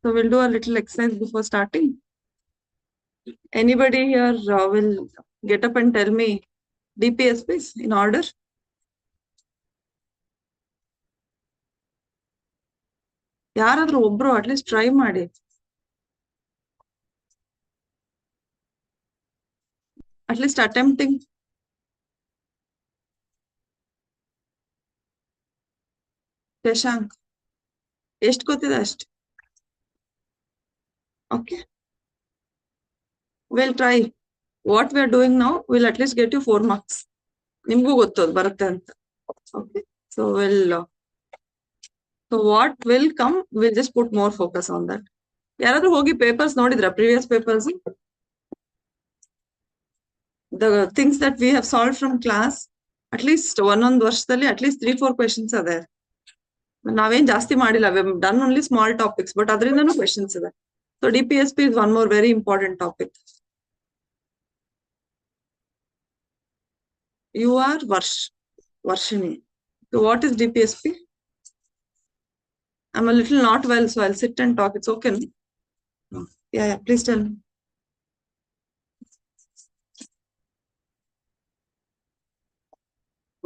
So we'll do a little exercise before starting. Anybody here will get up and tell me DPSPs in order? ಯಾರಾದ್ರೂ ಒಬ್ರು at least try ಮಾಡಿ. At least attempting. Shashank ಎಷ್ಟು ಗೊತ್ತಿದೆ ಅಷ್ಟು. Okay, we'll try. What we are doing now will at least get you 4 marks. ನಿಮ್ಗೂ ಗೊತ್ತದು ಬರುತ್ತೆ ಅಂತ. Okay, so what will come, we'll just put more focus on that. ಯಾರಾದ್ರೂ ಹೋಗಿ ಪೇಪರ್ಸ್ ನೋಡಿದ್ರ previous papers? The things that we have solved from class, at least ಒಂದೊಂದು ವರ್ಷದಲ್ಲಿ at least 3-4 questions are there. ನಾವೇನ್ ಜಾಸ್ತಿ ಮಾಡಿಲ್ಲ, we have done only small topics, but ಅದರಿಂದನೂ questions ಇದೆ. So DPSP is one more very important topic. You are Varshini. So what is DPSP? I'm a little not well, so I'll sit and talk. It's okay. No? Yeah, please tell me.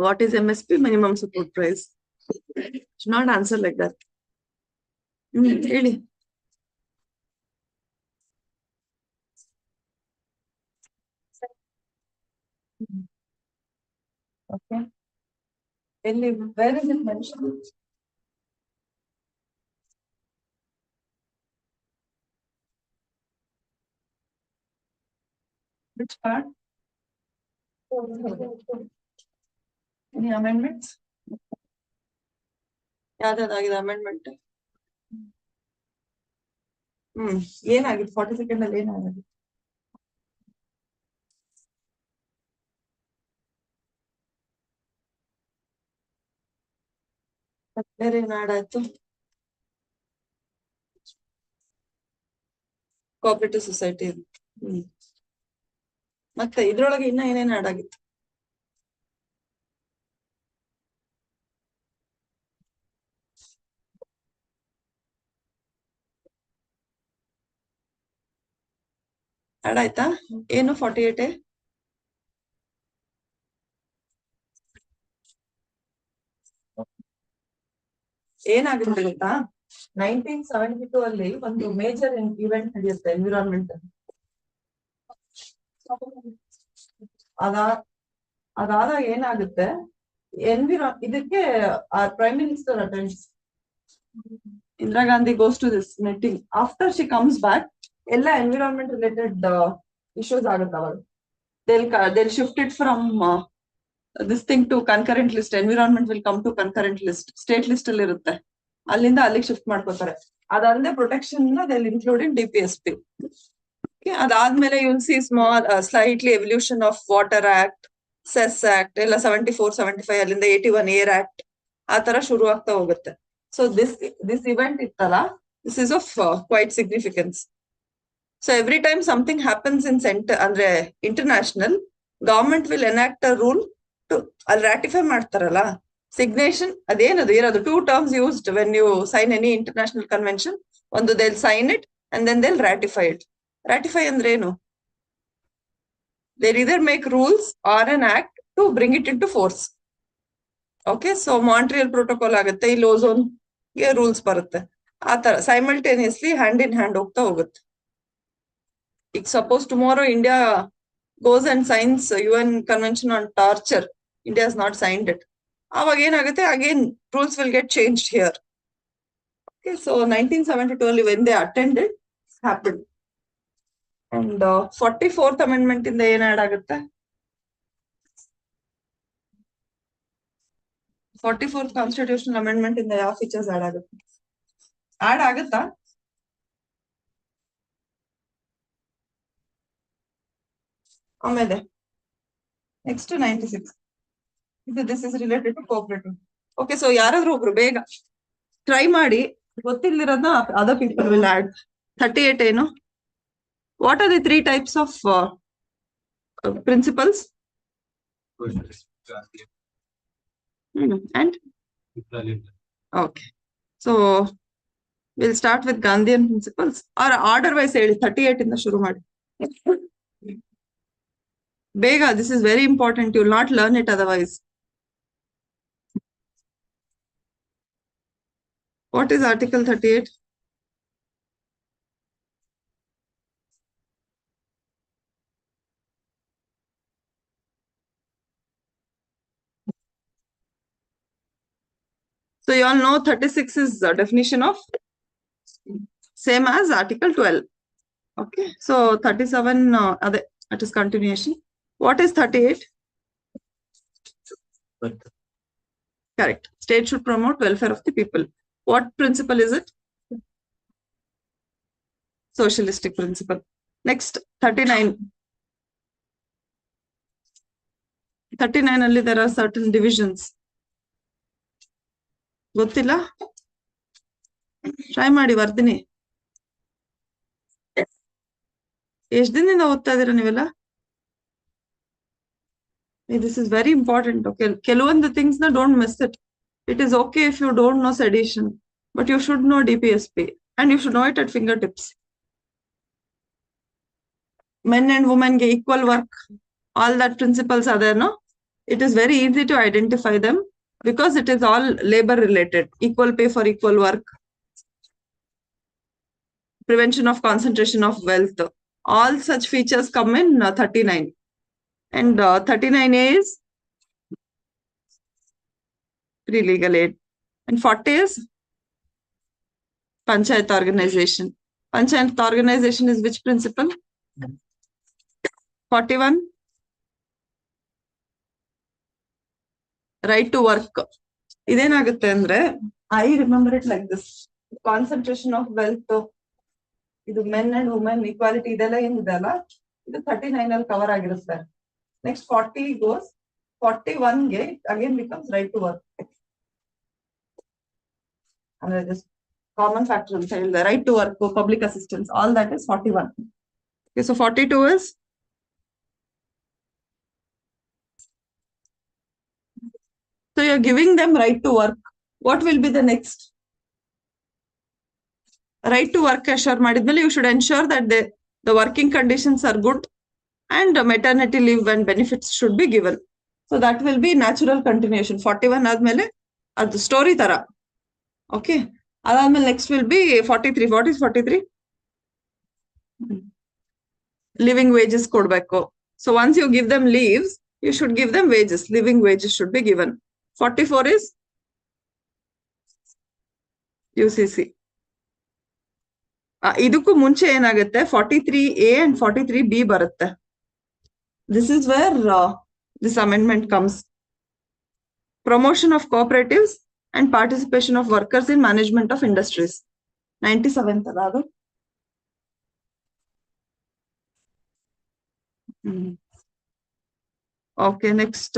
What is MSP, minimum support price? Should not answer like that. Really. Okay. Where is it mentioned? Which part? Any amendments? ಯಾವ್ದಾಗಿದೆ amendment? ಏನಾಗಿದೆ 42nd ಅಲ್ಲಿ ಏನಾಗಿದೆ? ಬೇರೆ ಏನ್ add ಆಯ್ತು? Cooperative society. ಮತ್ತೆ ಇದ್ರೊಳಗೆ ಇನ್ನ ಏನೇನ್ ಆಡ್ ಆಗಿತ್ತು? ಆಡ್ ಆಯ್ತಾ? ಏನು 48? ಏನಾಗುತ್ತೆ ಗೊತ್ತಾ, 1972 ಅಲ್ಲಿ ಒಂದು ಮೇಜರ್ ಇವೆಂಟ್ ನಡೆಯುತ್ತೆ ಎನ್ವಿರಾನ್ಮೆಂಟ್. ಅದಾದಾಗ ಏನಾಗುತ್ತೆ, ಇದಕ್ಕೆ prime minister attends. Indira Gandhi goes to this meeting. After she comes back, ಎಲ್ಲ ಎನ್ವಿರಾನ್ಮೆಂಟ್ ರಿಲೇಟೆಡ್ issues ಆಗುತ್ತೆ ಅವಾಗ. They'll shift it from this thing to concurrent list. Environment will come to concurrent list. State list ಅಲ್ಲಿ ಇರುತ್ತೆ, ಅಲ್ಲಿಂದ ಅಲ್ಲಿಗೆ shift ಮಾಡ್ಕೋತಾರೆ. ಅದಾದ್ರೆ protection they'll include in DPSP. ಅದಾದ್ಮೇಲೆ you'll see small slightly evolution of Water Act, Cess Act ಎಲ್ಲ 74, 75 ಅಲ್ಲಿಂದ 81 Air Act ಆ ತರ ಶುರು ಆಗ್ತಾ ಹೋಗುತ್ತೆ. So this event ಇತ್ತಲ್ಲ, this is of quite significance. So every time something happens in center ಅಂದ್ರೆ international, government will enact a rule to ratify ಮಾಡ್ತಾರಲ್ಲ, signation. ಅದೇನದು ಇರೋದು 2 terms used when you sign any international convention. ಒಂದು they'll sign it and then they'll ratify it. Ratify ಅಂದ್ರೆ ಏನು? They'll either make rules or an act to bring it into force. Okay, so Montreal Protocol ಆಗುತ್ತೆ, ಇಲ್ಲಿ ozone ಗೆ rules ಬರುತ್ತೆ. ಆ ತರ simultaneously hand in hand ಹೋಗ್ತಾ ಹೋಗುತ್ತೆ. ಈಗ suppose tomorrow India goes and signs UN Convention on Torture, India has not signed it. ಅವಾಗ ಏನಾಗುತ್ತೆ, again rules will get changed here. Okay, so 1972 when they attended, happened. And 44th amendment ಇಂದ ಏನ್ add ಆಗುತ್ತೆ? 44th constitutional amendment ಇಂದ ಯಾವ features add ಆಗುತ್ತೆ? Add ಆಗುತ್ತಾ? ಆಮೇಲೆ next 96. This is related to cooperative. Okay, so ಯಾರಾದ್ರೂ ಒಬ್ರು ಬೇಗ ಟ್ರೈ ಮಾಡಿ, ಗೊತ್ತಿಲ್ಲದಿರೋದನ್ನ ಅದರ್ ಪೀಪಲ್ ವಿಲ್ ಆಡ್. 38 ಏನು? What are the 3 types of principles? And okay, so We'll start with Gandhian principles. Or order wise 38 in the shuru madi. Bega, this is very important. You will not learn it otherwise. What is Article 38? So you all know 36 is the definition of same as Article 12. Okay. So 37, that is continuation. What is 38? Correct. State should promote welfare of the people. What principle is it? Socialistic principle. Next, 39. 39 only there are certain divisions. Gottilla? Try ಮಾಡಿ ಬರ್ತೀನಿ. ಎಷ್ಟು ದಿನದಿಂದ ಓದ್ತಾ ಇದ್ದೀರಾ ನೀವೆಲ್ಲ? This is very important. Okay, ಕೆಲವೊಂದು things na don't miss it. It is okay if you don't know sedition, but you should know DPSP and you should know it at fingertips. Men and women get equal work. All that principles are there, no? It is very easy to identify them because it is all labor related. Equal pay for equal work. Prevention of concentration of wealth. All such features come in 39. And 39A is free legal aid. And 40 is Panchayat organization. Panchayat organization is which principle? 41. Right to work. ಇದೇನಾಗುತ್ತೆ ಅಂದ್ರೆ I remember it like this. Concentration of wealth. ಇದು men and women equality ಇದೆಲ್ಲ ಏನಿದೆ ಅಲ್ಲ ಇದು 39 ಅಲ್ಲಿ cover ಆಗಿರುತ್ತೆ. Next 40 goes 41 ಗೆ again becomes right to work. And this common factor ಅಂತ ಹೇಳಿದೆ right to work, public assistance, all that is 41. Okay, so 42 is so you're giving them right to work. What will be the next? Right to work assure ಮಾಡಿದ್ಮೇಲೆ you should ensure that the working conditions are good and maternity leave and benefits should be given. So that will be natural continuation. 41 ಆದ್ಮೇಲೆ ಅದು story ತರ. Okay. ಅದಾದ್ಮೇಲೆ next will be 43. What is 43? Living wages ಕೊಡ್ಬೇಕು. So once you give them leaves, you should give them wages. Living wages should be given. 44 is UCC. ಇದಕ್ಕೂ ಮುಂಚೆ ಏನಾಗುತ್ತೆ 43A and 43B ಬರುತ್ತೆ. This is where this amendment comes. Promotion of cooperatives and participation of workers in management of industries. 97th ಅದು. Okay, next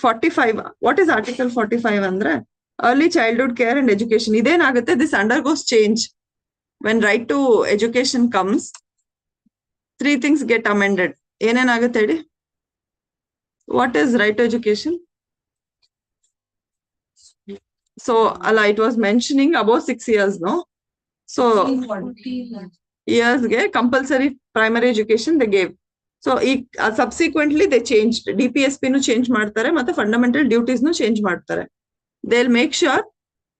45. What is Article 45 ಅಂದ್ರೆ early childhood care and education. ಇದೇನಾಗುತ್ತೆ this undergoes change. When right to education comes, 3 things get amended. ಏನೇನಾಗುತ್ತೆ ಹೇಳಿ? What is right to education? So, Allah, it was mentioning above 6 years, no? So, years ge compulsory primary education they gave. So, subsequently they changed. DPSP nu change ಮಾಡ್ತಾರೆ ಮತ್ತೆ fundamental duties nu change ಮಾಡ್ತಾರೆ. They'll make sure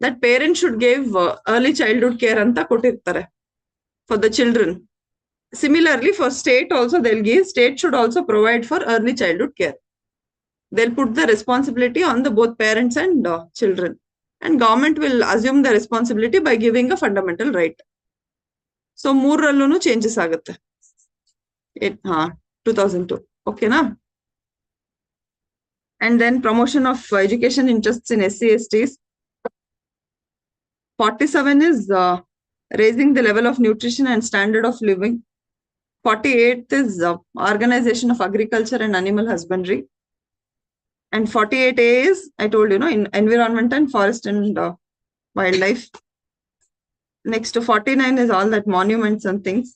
that parents should give early childhood care anta ಕೊಟ್ಟಿರ್ತಾರೆ for the children. Similarly, for state also they'll give. State should also provide for early childhood care. They'll put the responsibility on the both parents and children. And government will assume the responsibility by giving a fundamental right. So, ಮೂರರಲ್ಲೂ changes ಆಗುತ್ತೆ. 2002. Okay, na? And then promotion of education interests in SC, STs. 47 is raising the level of nutrition and standard of living. 48 is organization of agriculture and animal husbandry. And 48A is, I told you, in environment and forest and wildlife. Next to 49 is all that monuments and things.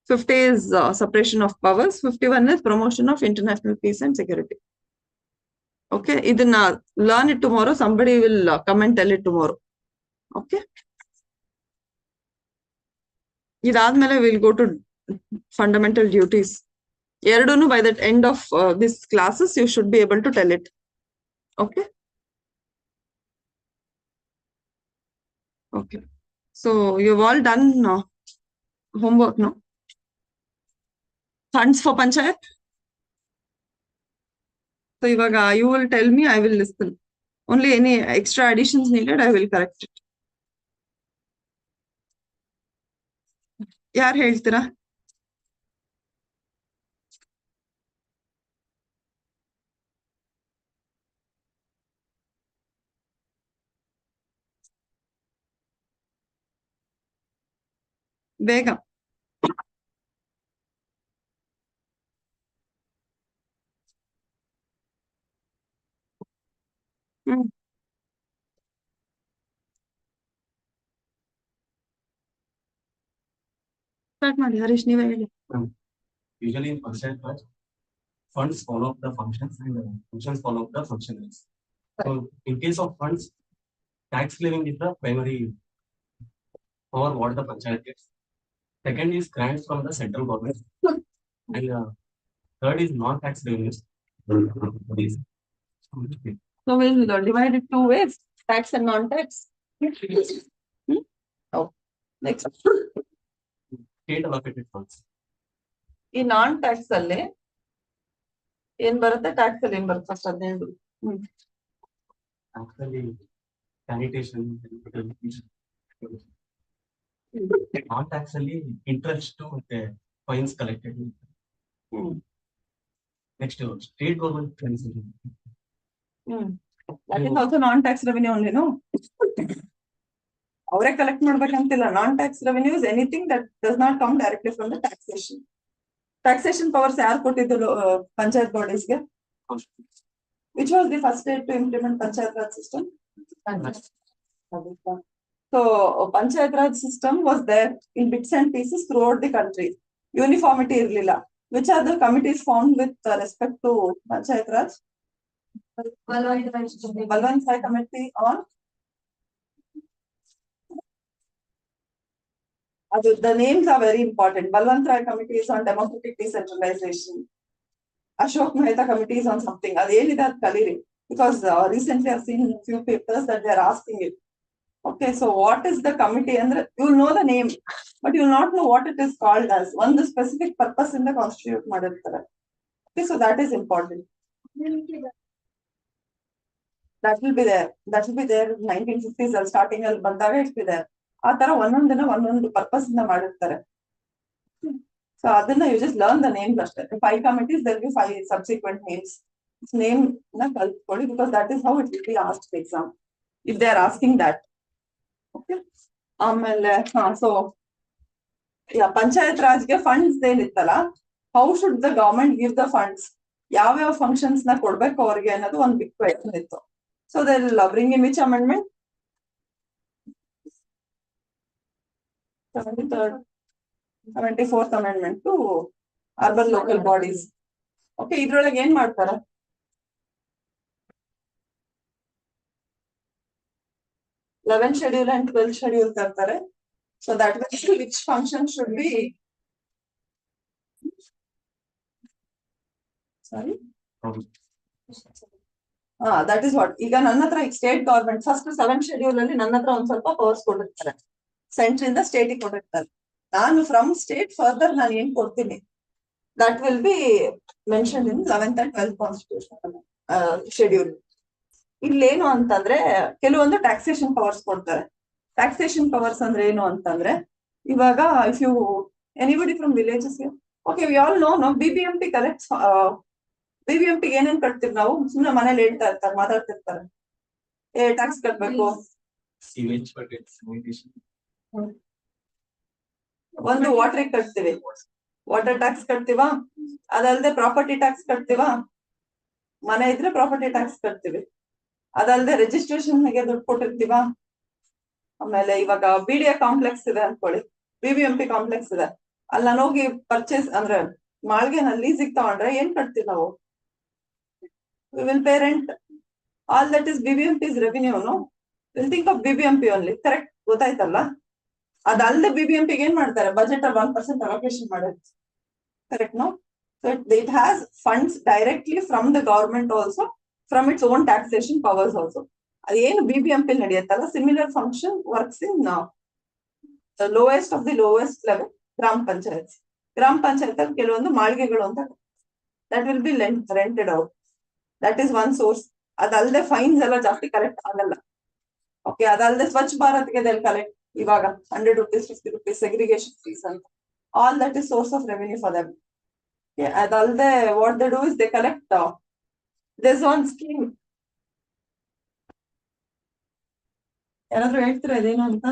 50 is separation of powers. 51 is promotion of international peace and security. Okay, idana learn it tomorrow. Somebody will come and tell it tomorrow. Okay. ಇದಾದ್ಮೇಲೆ will go to fundamental duties. ಎರಡೂನು by the end of this classes you should be able to tell it. Okay. Okay. So you've all done homework, no? Funds for panchayat. So ivaga you will tell me, I will listen. Only any extra additions needed, I will correct it. ಯಾರು ಹೇಳ್ತೀರಾ? ಬೇಗ. Start ಮಾಡಿ ಹರೀಶ್, ನೀವೇ ಹೇಳಿ. Usually in percent funds follow up the functions and functions follow up the functionaries. So in case of funds, tax levying is the primary for what the panchayat gets. Second is grants from the central government, and third is non-tax revenues. So we'll divide it two ways, tax and non-tax. Oh, next. State allocated funds. ಈ ನಾನ್ tax ಅಲ್ಲಿ ಏನ್ ಬರುತ್ತೆ, tax ಅಲ್ಲಿ ಏನ್ ಬರುತ್ತೆ first ಅದನ್ನ ಹೇಳಿ. Actually, sanitation, non-tax ಅಲ್ಲಿ interest ಮತ್ತೆ fines collected. Next, state government funds. That is also non-tax revenue only, no? ಅವರೇ ಕಲೆಕ್ಟ್ ಮಾಡ್ಬೇಕಂತಿಲ್ಲ. Non tax revenue is anything that does not come directly from the taxation. Taxation powers ಯಾರು ಕೊಟ್ಟಿದ್ದು ಪಂಚಾಯತ್ ಬಾಡೀಸ್ಗೆ? Which was the first state to implement panchayat raj system? So panchayat raj system was there in bits and pieces throughout the country. Uniformity ಇರಲಿಲ್ಲ. Which are the committees formed with respect to panchayat raj? Balwant Rai Committee on the names are very important. Balwant Rai Committee is on democratic decentralization. Ashok Mehta Committee is on something. That kaliri, because recently I've seen few papers that they are asking it. Okay, so what is the committee? And you will know the name, but you will not know what it is called as. One, the specific purpose in the constitution ಮಾಡಿರ್ತಾರೆ. Okay, so that is important. That will be there. That will be there. 1950s starting ಅಲ್ಲಿ ಬಂದಾಗ it will be there. ಆ ತರ ಒಂದೊಂದಿನ ಒಂದೊಂದು purpose ಇಂದ ಮಾಡಿರ್ತಾರೆ. So ಅದನ್ನ you just learn the names ಅಷ್ಟೇ. 5 committees, there will be 5 subsequent names. Name ನ ಕಲ್ತ್ಕೊಳ್ಳಿ, because that is how it will be asked in exam if they are asking that. Okay. ಆಮೇಲೆ so panchayat ರಾಜ್ಗೆ funds ಏನಿತ್ತಲ್ಲ, how should the government give the funds? ಯಾವ್ಯಾವ functions ನ ಕೊಡ್ಬೇಕು ಅವ್ರಿಗೆ ಅನ್ನೋದು ಒಂದು ಬಿಗ್ ಕ್ವೆಶ್ಚನ್ ಇತ್ತು. So they will bring in which amendment? 73rd, 74th amendment to urban local bodies. Okay, ಇದ್ರೊಳಗೆ ಏನ್ ಮಾಡ್ತಾರೆ? Eleventh schedule and 12th schedule ತರ್ತಾರೆ. So that means which function should be? Sorry? That is what. ಈಗ ನನ್ನ ಹತ್ರ state government first 7th schedule ಅಲ್ಲಿ ನನ್ನ ಹತ್ರ ಒಂದ್ ಸ್ವಲ್ಪ ಪವರ್ಸ್ ಕೊಟ್ಟಿರ್ತಾರೆ. ಸೆಂಟ್ರ್ ಇಂದ ಸ್ಟೇಟ್ ಕೊಟ್ಟಿರ್ತಾರೆ. ನಾನು ಫ್ರಮ್ ಸ್ಟೇಟ್ ಫರ್ದರ್ ನಾನು ಏನ್ ಕೊಡ್ತೀನಿ, that will be mentioned in 11th and 12th constitutional schedule. ಇಲ್ಲೇನು ಅಂತಂದ್ರೆ ಕೆಲವೊಂದು ಟ್ಯಾಕ್ಸೇಷನ್ ಪವರ್ಸ್ ಕೊಡ್ತಾರೆ. ಟ್ಯಾಕ್ಸೇಷನ್ ಪವರ್ಸ್ ಅಂದ್ರೆ ಏನು ಅಂತಂದ್ರೆ, ಇವಾಗ if you anybody from villages, okay we all know BBMP collects. BBMP ಏನೇನ್ ಕಟ್ತೀವಿ ನಾವು? ಸುಮ್ಮನೆ ಮನೇಲಿ ಹೇಳ್ತಾ ಇರ್ತಾರೆ, ಮಾತಾಡ್ತಿರ್ತಾರೆ, ಟ್ಯಾಕ್ಸ್ ಕಟ್ಬೇಕು. ಒಂದು ವಾಟರ್ ಕಟ್ತೀವಿ, ವಾಟರ್ ಟ್ಯಾಕ್ಸ್ ಕಟ್ತೀವಾ? ಅದಲ್ಲದೆ ಪ್ರಾಪರ್ಟಿ ಟ್ಯಾಕ್ಸ್ ಕಟ್ತೀವಾ? ಮನೆ ಇದ್ರೆ ಪ್ರಾಪರ್ಟಿ ಟ್ಯಾಕ್ಸ್ ಕಟ್ತೀವಿ. ಅದಲ್ಲದೆ ರಿಜಿಸ್ಟ್ರೇಷನ್ ಗೆ ದುಡ್ಡು ಕೊಟ್ಟಿರ್ತೀವಾ? ಆಮೇಲೆ ಇವಾಗ BDA ಕಾಂಪ್ಲೆಕ್ಸ್ ಇದೆ ಅನ್ಕೊಳ್ಳಿ, BBMP ಕಾಂಪ್ಲೆಕ್ಸ್ ಇದೆ, ಅಲ್ಲಿ ನಾನು ಹೋಗಿ ಪರ್ಚೇಸ್ ಅಂದ್ರೆ ಮಾಳ್ಗೆ ನಾನು ಲೀಸಿಗೆ ತಗೊಂಡ್ರೆ ಏನ್ ಕಟ್ತೀವಿ ನಾವು? We will pay rent. All that is BBMP's revenue, no? Will think of BBMP only. Correct, ಗೊತ್ತಾಯ್ತಲ್ಲ. ಅದಲ್ಲದೆ BBMP ಏನ್ ಮಾಡ್ತಾರೆ, ಬಜೆಟ್ ಅಲ್ಲಿ 1% ಅಲೋಕೇಶನ್ ಮಾಡೋದು. Correct no? So it has funds directly from the government also, from its own taxation powers also. ಅದೇನು BBMP ನಡೆಯುತ್ತಲ್ಲ, similar function works in the lowest of the lowest level, ಗ್ರಾಮ ಪಂಚಾಯತ್. ಗ್ರಾಮ ಪಂಚಾಯತ್ ಅಲ್ಲಿ ಕೆಲವೊಂದು ಮಾಳಿಗೆಗಳು ಅಂತ, that will be rented out. That is one source. ಅದಲ್ಲದೆ ಫೈನ್ಸ್ ಎಲ್ಲ ಜಾಸ್ತಿ ಕಲೆಕ್ಟ್ ಆಗಲ್ಲ. ಓಕೆ, ಅದಲ್ಲದೆ ಸ್ವಚ್ಛ ಭಾರತ್ಗೆ ಕಲೆಕ್ಟ್ ಇವಾಗ 100 rupees, 50 rupees segregation fees ಅಂತ. All that is source of revenue for them. Okay, ಅದಲ್ಲದೆ what they do is they collect, there's one scheme. ಯಾರಾದ್ರೂ ಹೇಳ್ತೀರಾ ಇದೇನು ಅಂತ?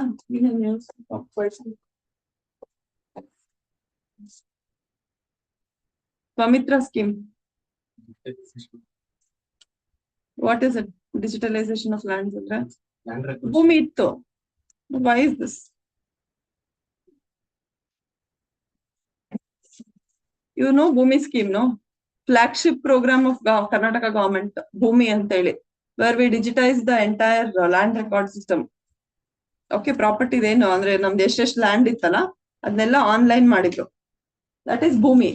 Pamitra scheme. What is it? Digitalization of lands. Land records. ಭೂಮಿ ಇತ್ತು. Why is this? You know Bhumi scheme, no? Flagship program of Karnataka government, Bhumi anteli, where we digitize the entire land record system. Okay, property ಏನು ಅಂದ್ರೆ ನಮ್ದು ಎಷ್ಟೆಷ್ಟು land ಇತ್ತಲ್ಲ ಅದನ್ನೆಲ್ಲ online ಮಾಡಿದ್ರು. That is Bhumi.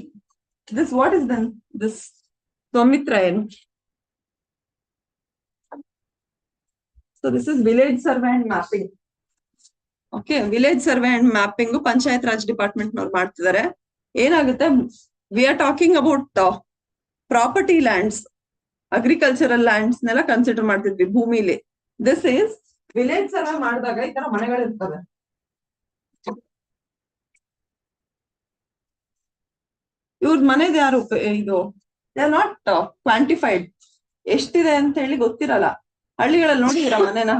This what is then this Pamitra ಏನು? So this is village survey and mapping. Okay, village survey and mapping panchayat Raj department ನವರು ಮಾಡ್ತಿದ್ದಾರೆ. ಏನಾಗುತ್ತೆ, we are talking about property lands, agricultural lands ನೆಲ್ಲ consider ಮಾಡ್ತಿದ್ವಿ ಭೂಮಿಲಿ. This is village survey ಮಾಡಿದಾಗ ಈ ತರ ಮನೆಗಳಿರ್ತವೆ. ಇವ್ರ ಮನೆದು ಯಾರು ಇದು, they are not quantified. ಎಷ್ಟಿದೆ ಅಂತ ಹೇಳಿ ಗೊತ್ತಿರಲ್ಲ. ಹಳ್ಳಿಗಳಲ್ಲಿ ನೋಡಿದಿರ ಮನೆನ,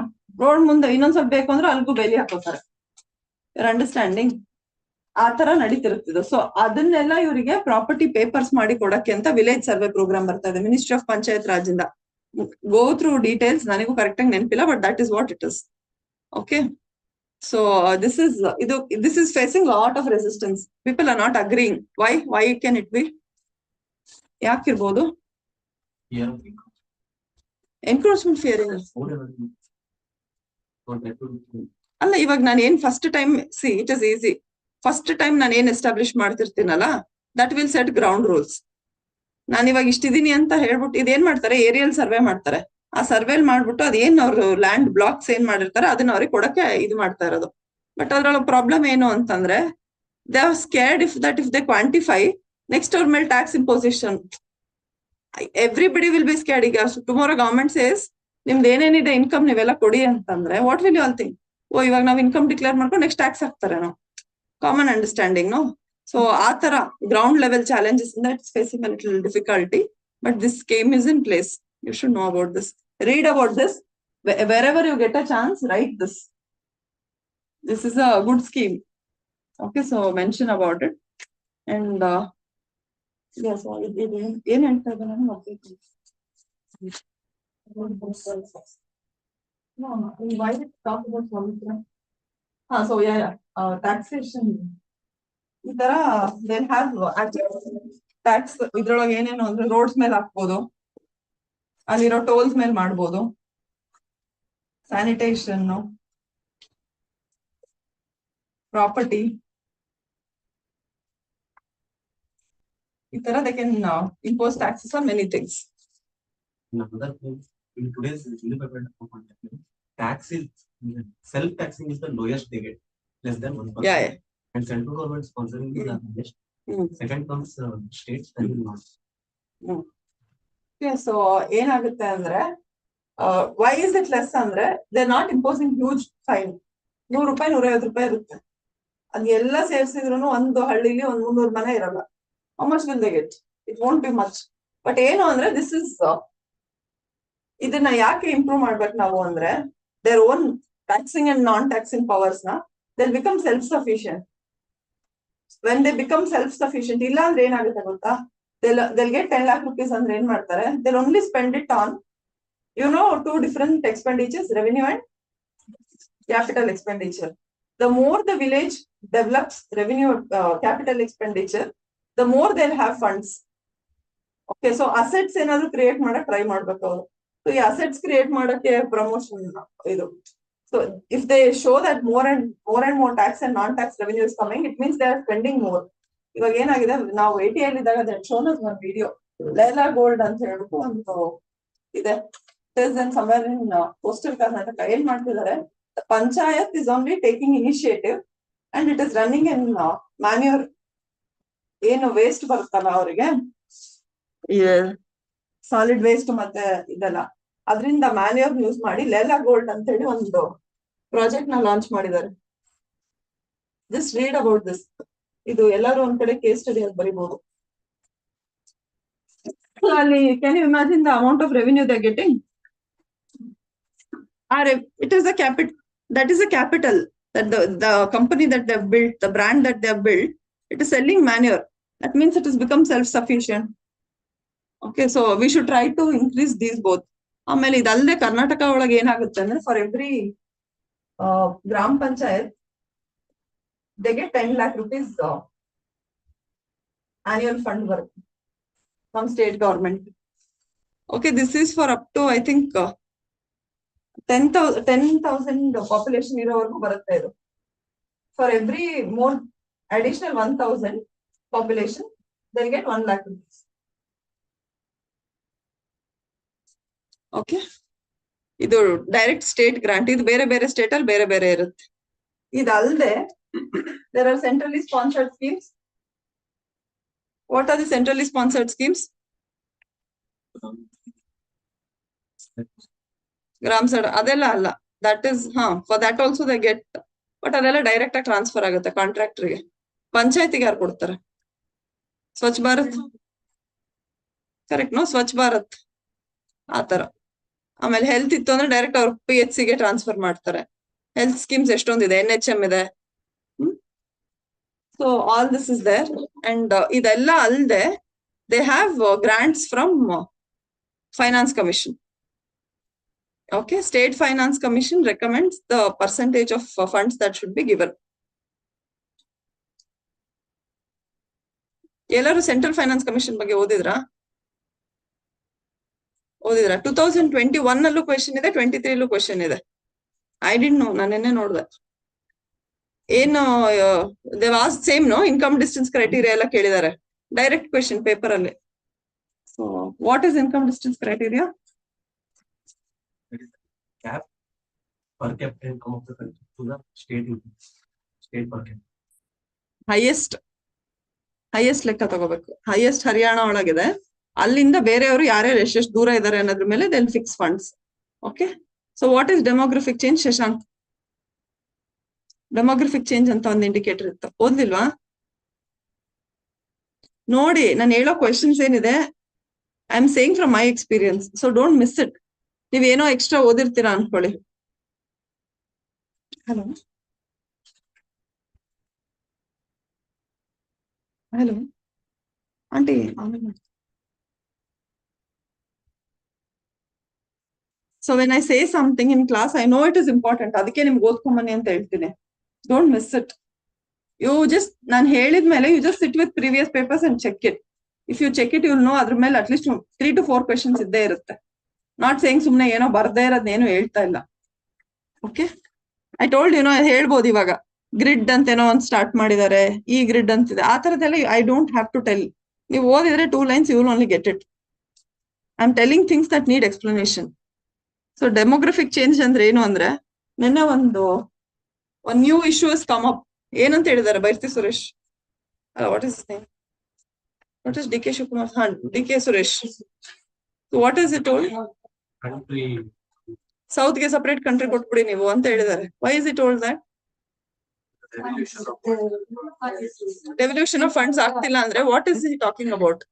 ರೋಡ್ ಮುಂದೆ ಇನ್ನೊಂದ್ ಸ್ವಲ್ಪ ಬೇಕು ಅಂದ್ರೆ ಅಲ್ಗೂ ಬೇಲಿ ಹಾಕೋತಾರೆ. You understanding? ಆ ತರ ನಡೀತಿರುತ್ತಿದ್ದು. ಸೊ ಅದನ್ನೆಲ್ಲ ಇವರಿಗೆ ಪ್ರಾಪರ್ಟಿ ಪೇಪರ್ಸ್ ಮಾಡಿ ಕೊಡಕ್ಕೆ ಅಂತ ವಿಲೇಜ್ ಸರ್ವೆ ಪ್ರೋಗ್ರಾಮ್ ಬರ್ತಾ ಇದೆ ಮಿನಿಸ್ಟ್ರಿ ಆಫ್ ಪಂಚಾಯತ್ ರಾಜ್ ಇಂದ. ಗೋ ಥ್ರೂ ಡೀಟೇಲ್ಸ್, ನನಗೂ ಕರೆಕ್ಟ್ ಆಗಿ ನೆನಪಿಲ್ಲ, but that is what it is. Okay, so this is facing lot of resistance. People are not agreeing. Why can it be? ಯಾಕಿರ್ಬೋದು? Encroachment fearing ಅಲ್ಲ. ಇವಾಗ ನಾನು ಏನ್ first time, see it is easy. First time ನಾನು ಏನ್ establish ಮಾಡ್ತಿರ್ತೀನಲ್ಲ, that will set ground rules. ನಾನು ಇವಾಗ ಇಷ್ಟಿದೀನಿ ಅಂತ ಹೇಳ್ಬಿಟ್ಟು ಇದೇನ್ ಮಾಡ್ತಾರೆ, ಏರಿಯಲ್ ಸರ್ವೆ ಮಾಡ್ತಾರೆ. ಆ ಸರ್ವೆಲ್ ಮಾಡ್ಬಿಟ್ಟು ಅದೇನ್ ಅವ್ರು ಲ್ಯಾಂಡ್ ಬ್ಲಾಕ್ಸ್ ಏನ್ ಮಾಡಿರ್ತಾರೆ ಅದನ್ನ ಅವ್ರಿಗೆ ಕೊಡಕ್ಕೆ ಇದು ಮಾಡ್ತಾ ಇರೋದು. ಬಟ್ ಅದ್ರೊಳಗೆ ಪ್ರಾಬ್ಲಮ್ ಏನು ಅಂತಂದ್ರೆ, they are scared if they quantify, next ಅವ್ರ ಮೇಲೆ tax imposition. Everybody will be scared. ಈಗ ಟುಮಾರೋ ಗವರ್ಮೆಂಟ್ ಸೇಸ್ ನಿಮ್ದು ಏನೇನಿದೆ ಇನ್ಕಮ್ ನೀವೆಲ್ಲ ಕೊಡಿ ಅಂತಂದ್ರೆ, what will you all think? Oh, ಇವಾಗ ನಾವು ಇನ್ಕಮ್ ಡಿಕ್ಲೇರ್ ಮಾಡ್ಕೊಂಡು ನೆಕ್ಸ್ಟ್ ಟ್ಯಾಕ್ಸ್ ಹಾಕ್ತಾರೆ. ನಾವು ಕಾಮನ್ ಅಂಡರ್ಸ್ಟ್ಯಾಂಡಿಂಗ್, ನೋ? ಸೊ ಆ ತರ ಗ್ರೌಂಡ್ ಲೆವೆಲ್ ಚಾಲೆಂಜಸ್ ಇಂದ it's facing a little difficulty. But this scheme is in place. You should know about this. Read about this. Wherever you get a chance, write this. This is a good scheme. Okay, so mention about it. And yes, ಏನ್ ಹೇಳ್ತಾ ಇದ್ದೆ ನಾನು? Why did you talk about Pamitra? So yeah, taxation. ಈ ತರ they'll have tax. ಇದ್ರೊಳಗೆ ಏನೇನು ಅಂದ್ರೆ roads ಮೇಲೆ ಹಾಕ್ಬೋದು, ಅಲ್ಲಿರೋ ಟೋಲ್ಸ್ ಮೇಲೆ ಮಾಡ್ಬೋದು, ಸ್ಯಾನಿಟೇಷನ್, ಪ್ರಾಪರ್ಟಿ, ಈ ತರ they can impose taxes on many things. Another thing, in today's independent tax is self-taxing is the lowest they get, less than 1%. Yeah. And central government sponsoring is the highest. Second comes states and not. Okay, so ಏನಾಗುತ್ತೆ ಅಂದ್ರೆ, why is it less ಅಂದ್ರೆ, they're not imposing huge fine. 100 ರೂಪಾಯಿ 150 ರೂಪಾಯಿ ಇರುತ್ತೆ. ಅದ್ ಎಲ್ಲ ಸೇರಿಸಿದ್ರು ಒಂದು ಹಳ್ಳಿಲಿ 300 ಮನೆ ಇರಲ್ಲ. How much will they get? It won't be much. But ಏನು ಅಂದ್ರೆ, this is ಇದನ್ನ ಯಾಕೆ ಇಂಪ್ರೂವ್ ಮಾಡ್ಬೇಕು ನಾವು ಅಂದ್ರೆ, their own taxing and non-taxing powers na, they'll become self-sufficient. When they become self-sufficient, ಇಲ್ಲ ಅಂದ್ರೆ ಏನಾಗುತ್ತೆ ಗೊತ್ತಾ, they'll get 10 lakh rupees ಅಂದ್ರೆ ಏನ್ ಮಾಡ್ತಾರೆ, they'll only spend it on, two different expenditures, revenue and capital expenditure. The more the village develops revenue, capital expenditure, the more they'll have funds. Okay, so assets ಏನಾದ್ರು create ಮಾಡಕ್ try ಮಾಡ್ಬೇಕು ಅವರು. So ಈ assets create ಮಾಡಕ್ಕೆ promotion ಇದು. So if they show that more and more tax and non-tax revenue is coming, it means they are spending more. ಇವಾಗ ಏನಾಗಿದೆ, ನಾವು ATI ಇದ್ದಾಗ that shown us one video, Laila gold ಅಂತ ಹೇಳ್ಬಿಟ್ಟು ಒಂದು ಇದೆ. somewhere in coastal Karnataka ಏನ್ ಮಾಡ್ತಿದ್ದಾರೆ, panchayat is only taking initiative and it is running in manure. ಏನು ವೇಸ್ಟ್ ಬರುತ್ತಲ್ಲ ಅವರಿಗೆ, ಸಾಲಿಡ್ ವೇಸ್ಟ್ ಮತ್ತೆ ಇದೆಲ್ಲ, ಅದರಿಂದ ಮ್ಯಾನ್ಯೂರ್ ಯೂಸ್ ಮಾಡಿ ಲೈಲಾ ಗೋಲ್ಡ್ ಅಂತ ಹೇಳಿ ಒಂದು ಪ್ರಾಜೆಕ್ಟ್ ನ ಲಾಂಚ್ ಮಾಡಿದ್ದಾರೆ. Just read about this. ಇದು ಎಲ್ಲರೂ ಒಂದ್ ಕಡೆ ಕೇಸ್ ಸ್ಟಡಿ ಅಂತ ಬರೀಬಹುದು. ಅಲ್ಲಿ can you imagine the amount of revenue they getting? It is a capital. That is a capital that the company that they have built, the brand that they have built, it is selling manure. That means it has become self-sufficient. Okay, so we should try to increase these both. ಆಮೇಲೆ ಇದಲ್ಲದೆ ಕರ್ನಾಟಕ ಒಳಗೆ ಏನಾಗುತ್ತೆ ಅಂದ್ರೆ, for every ಗ್ರಾಮ panchayat they get 10 lakh rupees annual fund ಬರುತ್ತೆ from state government. Okay, this is for up to I think 10,000 population ಇರೋವರೆಗೂ ಬರುತ್ತೆ ಇದು. For every more additional 1,000 population, they'll get 1 lakh rupees. Okay, ಇದು ಡೈರೆಕ್ಟ್ ಸ್ಟೇಟ್ ಗ್ರಾಂಟ್. ಇದು ಬೇರೆ ಬೇರೆ state ಅಲ್ಲಿ ಬೇರೆ ಬೇರೆ ಇರುತ್ತೆ. ಇದಲ್ಲದೆ there are centrally sponsored schemes. What are the centrally sponsored schemes? Gram Sada adella alla, that is for that also they get, but adella direct ಆಗಿ ಟ್ರಾನ್ಸ್ಫರ್ ಆಗುತ್ತೆ ಕಾಂಟ್ರಾಕ್ಟರ್ ಗೆ. ಪಂಚಾಯತಿಗೆ ಯಾರು ಕೊಡ್ತಾರೆ? Swachh Bharat, correct no? ಸ್ವಚ್ಛ ಭಾರತ್ ಆತರ. ಆಮೇಲೆ ಹೆಲ್ತ್ ಇತ್ತು ಅಂದ್ರೆ ಡೈರೆಕ್ಟ್ ಅವ್ರು PHC ಗೆ ಟ್ರಾನ್ಸ್ಫರ್ ಮಾಡ್ತಾರೆ. ಹೆಲ್ತ್ ಸ್ಕೀಮ್ಸ್ ಎಷ್ಟೊಂದಿದೆ, NHM ಇದೆ. So all this is there. And ಇದೆಲ್ಲ ಅಲ್ಲದೆ they have grants from finance commission. Okay, State Finance Commission recommends the percentage of funds that should be given. ಎಲ್ಲರೂ central finance commission ಬಗ್ಗೆ ಓದಿದ್ರಾ? 2021 ಅಲ್ಲೂ question ಇದೆ, 23 ಅಲ್ಲೂ question ಇದೆ. I didn't know, ನಾನು ನಿನ್ನೆ ನೋಡ್ದೆ. ಏನು ದೇವಾಸ್ same no, income distance criteria ಎಲ್ಲ ಕೇಳಿದ್ದಾರೆ ಡೈರೆಕ್ಟ್ ಕ್ವೆಶನ್ ಪೇಪರ್ ಅಲ್ಲಿ. So what is income distance criteria? Cap per capita income of the country to the state per capita. Highest ಲೆಕ್ಕ ತಗೋಬೇಕು. ಹೈಯೆಸ್ಟ್ ಹರಿಯಾಣ ಒಳಗಿದೆ, ಅಲ್ಲಿಂದ ಬೇರೆಯವರು ಯಾರ್ಯಾರು ಎಷ್ಟೆಷ್ಟು ದೂರ ಇದ್ದಾರೆ ಅನ್ನೋದ್ರ ಮೇಲೆ then fix funds. Okay, so what is demographic change? Shashank, demographic change ಅಂತ ಒಂದು ಇಂಡಿಕೇಟರ್ ಇತ್ತು, ಓದ್ಲಿಲ್ವಾ? ನೋಡಿ, ನಾನು ಹೇಳೋ ಕ್ವೆಶನ್ಸ್ ಏನಿದೆ, I am saying from my experience, so don't miss it. ನೀವೇನೋ ಎಕ್ಸ್ಟ್ರಾ ಓದಿರ್ತೀರಾ ಅನ್ಕೊಳ್ಳಿ. Hello hello aunty, so when I say something in class, I know it is important, ಅದಕ್ಕೆ ನಿಮ್ಗೆ ಓದ್ಕೊಂಬನ್ನಿ ಅಂತ ಹೇಳ್ತೀನಿ. Don't miss it. You just, ನಾನು ಹೇಳಿದ್ಮೇಲೆ you just sit with previous papers and check it. If you check it, you know ಅದ್ರ ಮೇಲೆ at least 3 to 4 questions ಇದ್ದೇ ಇರುತ್ತೆ. ನಾಟ್ ಸೇಯಿಂಗ್ ಸುಮ್ನೆ ಏನೋ ಬರ್ದೇ ಇರೋದ್ನೇನು ಹೇಳ್ತಾ ಇಲ್ಲ. Okay, I told you no, ಹೇಳ್ಬೋದು ಇವಾಗ ಗ್ರಿಡ್ ಅಂತ ಏನೋ ಒಂದು ಸ್ಟಾರ್ಟ್ ಮಾಡಿದ್ದಾರೆ, ಈ ಗ್ರಿಡ್ ಅಂತಿದೆ, ಆ ತರದೆಲ್ಲ I don't have to tell. ನೀವು ಓದಿದ್ರೆ 2 lines you will only get it. I am telling things that need explanation. So demographic change ಅಂದ್ರೆ ಏನು ಅಂದ್ರೆ, ನಿನ್ನೆ ಒಂದು ನ್ಯೂ ಇಶ್ಯೂಸ್ ಕಮ್ ಅಪ್. ಏನಂತ ಹೇಳಿದ್ದಾರೆ Byrathi Suresh, what is name, what is DK Shivakumar, DK Suresh. What is it old? South ಗೆ separate country ಕೊಟ್ಬಿಡಿ ನೀವು ಅಂತ ಹೇಳಿದ್ದಾರೆ. Why is it old that? Devolution of funds ಆಗ್ತಿಲ್ಲ ಅಂದ್ರೆ what is he talking about?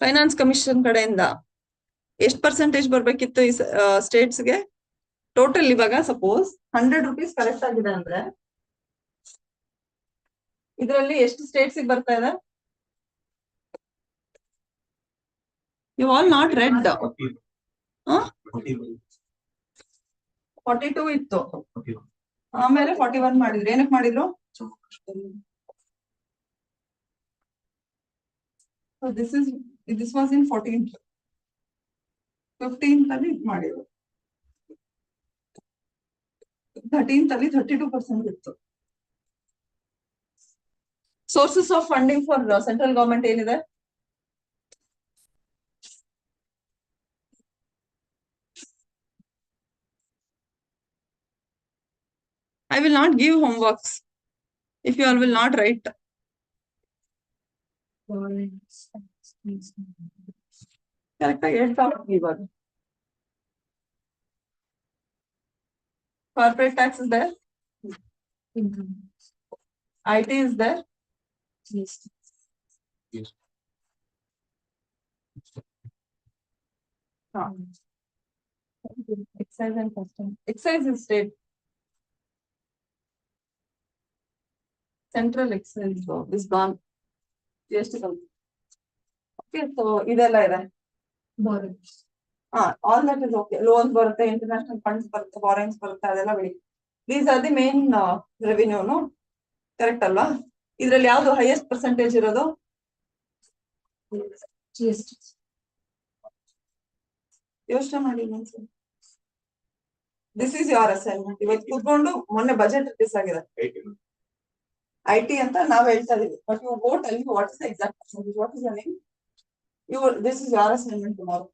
Finance commission ಕಡೆಯಿಂದ ಎಷ್ಟು ಪರ್ಸೆಂಟೇಜ್ ಬರ್ಬೇಕಿತ್ತು ಈ ಸ್ಟೇಟ್ಸ್ಗೆ ಟೋಟಲ್? ಇವಾಗ ಸಪೋಸ್ 100 rupees ಕರೆಕ್ಟ್ ಆಗಿದೆ ಅಂದ್ರೆ ಇದರಲ್ಲಿ ಎಷ್ಟು ಸ್ಟೇಟ್ಸ್ ಬರ್ತಾ ಇದೆ? You all not red. 42 ಇತ್ತು, ಆಮೇಲೆ 41 ಮಾಡಿದ್ರು. ಏನಕ್ಕೆ ಮಾಡಿದ್ರು? This was in 14th. 15th ಅಲ್ಲಿ ಇದು ಮಾಡಿದ್ರು. 13th ಅಲ್ಲಿ 32% ಇತ್ತು. Sources of funding for central government ಏನಿದೆ? I will not give homeworks if you all will not write. Correct ಆಗಿ ಹೇಳ್ತಾ ಹೋಗಿ ಇವಾಗ. Corporate tax is there. IT is there. Yes. Excise and custom. Excise is state. Central excise is gone. GST. Okay, so ಇದೆಲ್ಲ ಇದೆ. All that is okay. Loans ಬರುತ್ತೆ, international funds ಬರುತ್ತೆ, borrowings ಬರುತ್ತೆ, ಅದೆಲ್ಲ ಬಿಡಿ. These are the main revenue, no? Correct ಅಲ್ವಾ? ಇದ್ರಲ್ಲಿ ಯಾವ್ದು highest percentage ಇರೋದು? GST. ಯೋಚನೆ ಮಾಡಿ ಒಂದ್ಸಲ. This is your assignment. ಇವತ್ತು ಕೂತ್ಕೊಂಡು ಮೊನ್ನೆ ಬಜೆಟ್ ರಿಲೀಸ್ ಆಗಿದೆ. IT ಅಂತ ನಾವ್ ಹೇಳ್ತಾ ಇದೀವಿ. But you go tell me what is the exact percentage. What is your name? This is your assignment tomorrow.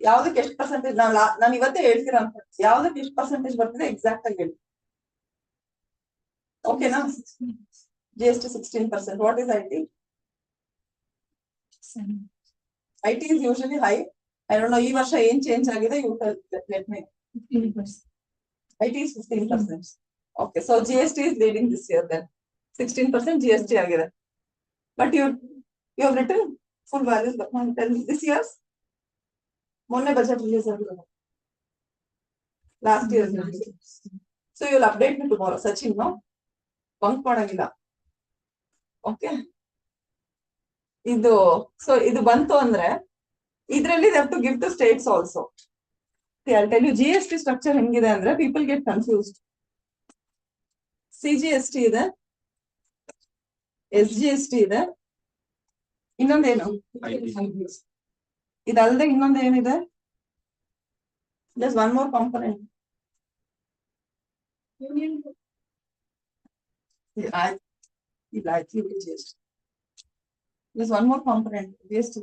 ಯಾವ್ದಕ್ಕೆ ಎಷ್ಟು ಪರ್ಸೆಂಟೇಜ್? ನಾನು ಇವತ್ತೇ ಹೇಳ್ತೀರಾ ಅಂತ. ಯಾವ್ದಕ್ಕೆ ಎಷ್ಟು ಪರ್ಸೆಂಟೇಜ್ ಬರ್ತಿದೆ ಎಕ್ಸಾಕ್ಟ್ ಆಗಿ ಹೇಳಿ. ಓಕೆನಾ? GST 16%. What is IT? IT is usually high. I don't know, ಈ ವರ್ಷ ಏನ್ ಚೇಂಜ್ ಆಗಿದೆ? You tell, let me. 15%. IT is 15%. Okay, so GST is leading this year then. 16% GST ಆಗಿದೆ. But you have written full values, but now tell me this year's. ಮೊನ್ನೆ budget release ಆಗಿದೆ. Last year. So you will update me tomorrow. Sachin, no? Bunk ಮಾಡಂಗಿಲ್ಲ. Okay, ಇದು ಬಂತು ಅಂದ್ರೆ ಇದ್ರಲ್ಲಿ they have to give to states also. See, I'll tell you GST structure ಹೆಂಗಿದೆ ಅಂದ್ರೆ people get confused. CGST ಇದೆ, SGST ಇದೆ, ಇನ್ನೊಂದೇನು? ಇದಲ್ಲದೆ ಇನ್ನೊಂದು ಏನಿದೆ? There's one more component. GST. There's one more component. GST.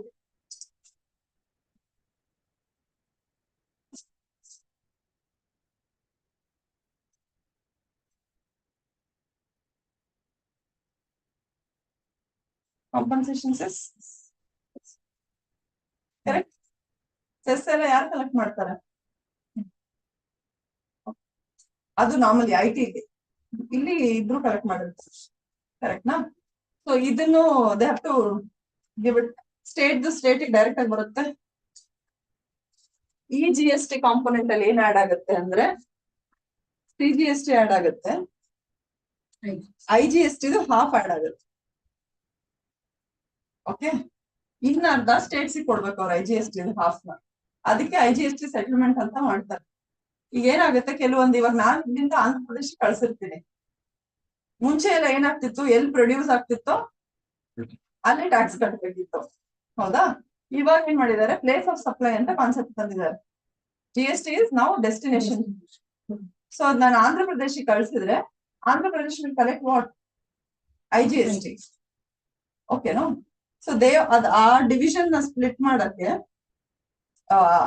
Compensation cess. Correct? Cess ಎಲ್ಲ ಯಾರು ಕಲೆಕ್ಟ್ ಮಾಡ್ತಾರೆ? ಅದು ನಾರ್ಮಲಿ IT ಇದೆ. ಇಲ್ಲಿ ಇಬ್ರು ಕಲೆಕ್ಟ್ ಮಾಡಿರ್ತಾರೆ. ಕರೆಕ್ಟ್ ನಾ? ಸೊ ಇದನ್ನು they have to give it. State direct ಆಗಿ ಬರುತ್ತೆ. ಈ GST ಕಾಂಪೋನೆಂಟ್ ಅಲ್ಲಿ ಏನ್ ಆಡ್ ಆಗುತ್ತೆ ಅಂದ್ರೆ CGST ಆಡ್ ಆಗುತ್ತೆ, IGST ಹಾಫ್ ಆಡ್ ಆಗುತ್ತೆ. ಓಕೆ, ಇನ್ನ ಅರ್ಧ ಸ್ಟೇಟ್ಸ್ ಕೊಡ್ಬೇಕು ಅವ್ರು IGST ಹಾಫ್ ನ. ಅದಕ್ಕೆ IGST ಸೆಟಲ್ಮೆಂಟ್ ಅಂತ ಮಾಡ್ತಾರೆ. ಈಗ ಏನಾಗುತ್ತೆ, ಕೆಲವೊಂದು ಇವಾಗ ನಾನು ಇಲ್ಲಿಂದ ಆಂಧ್ರ ಪ್ರದೇಶ ಕಳ್ಸಿರ್ತೀನಿ. ಮುಂಚೆ ಎಲ್ಲ ಏನಾಗ್ತಿತ್ತು, ಎಲ್ಲಿ ಪ್ರೊಡ್ಯೂಸ್ ಆಗ್ತಿತ್ತೋ ಅಲ್ಲೇ ಟ್ಯಾಕ್ಸ್ ಕಟ್ಟಬೇಕಿತ್ತು, ಹೌದಾ? ಇವಾಗ ಏನ್ ಮಾಡಿದ್ದಾರೆ, ಪ್ಲೇಸ್ ಆಫ್ ಸಪ್ಲೈ ಅಂತ ಕಾನ್ಸೆಪ್ಟ್ ತಂದಿದ್ದಾರೆ. GST ಇಸ್ ನಾವು ಡೆಸ್ಟಿನೇಷನ್. ಸೊ ನಾನು ಆಂಧ್ರ ಪ್ರದೇಶಕ್ಕೆ ಕಳ್ಸಿದ್ರೆ Andhra Pradesh will collect what? IGST. ಓಕೆನಾ? ಸೊ ಆ ಡಿವಿಷನ್ ನ ಸ್ಪ್ಲಿಟ್ ಮಾಡಕ್ಕೆ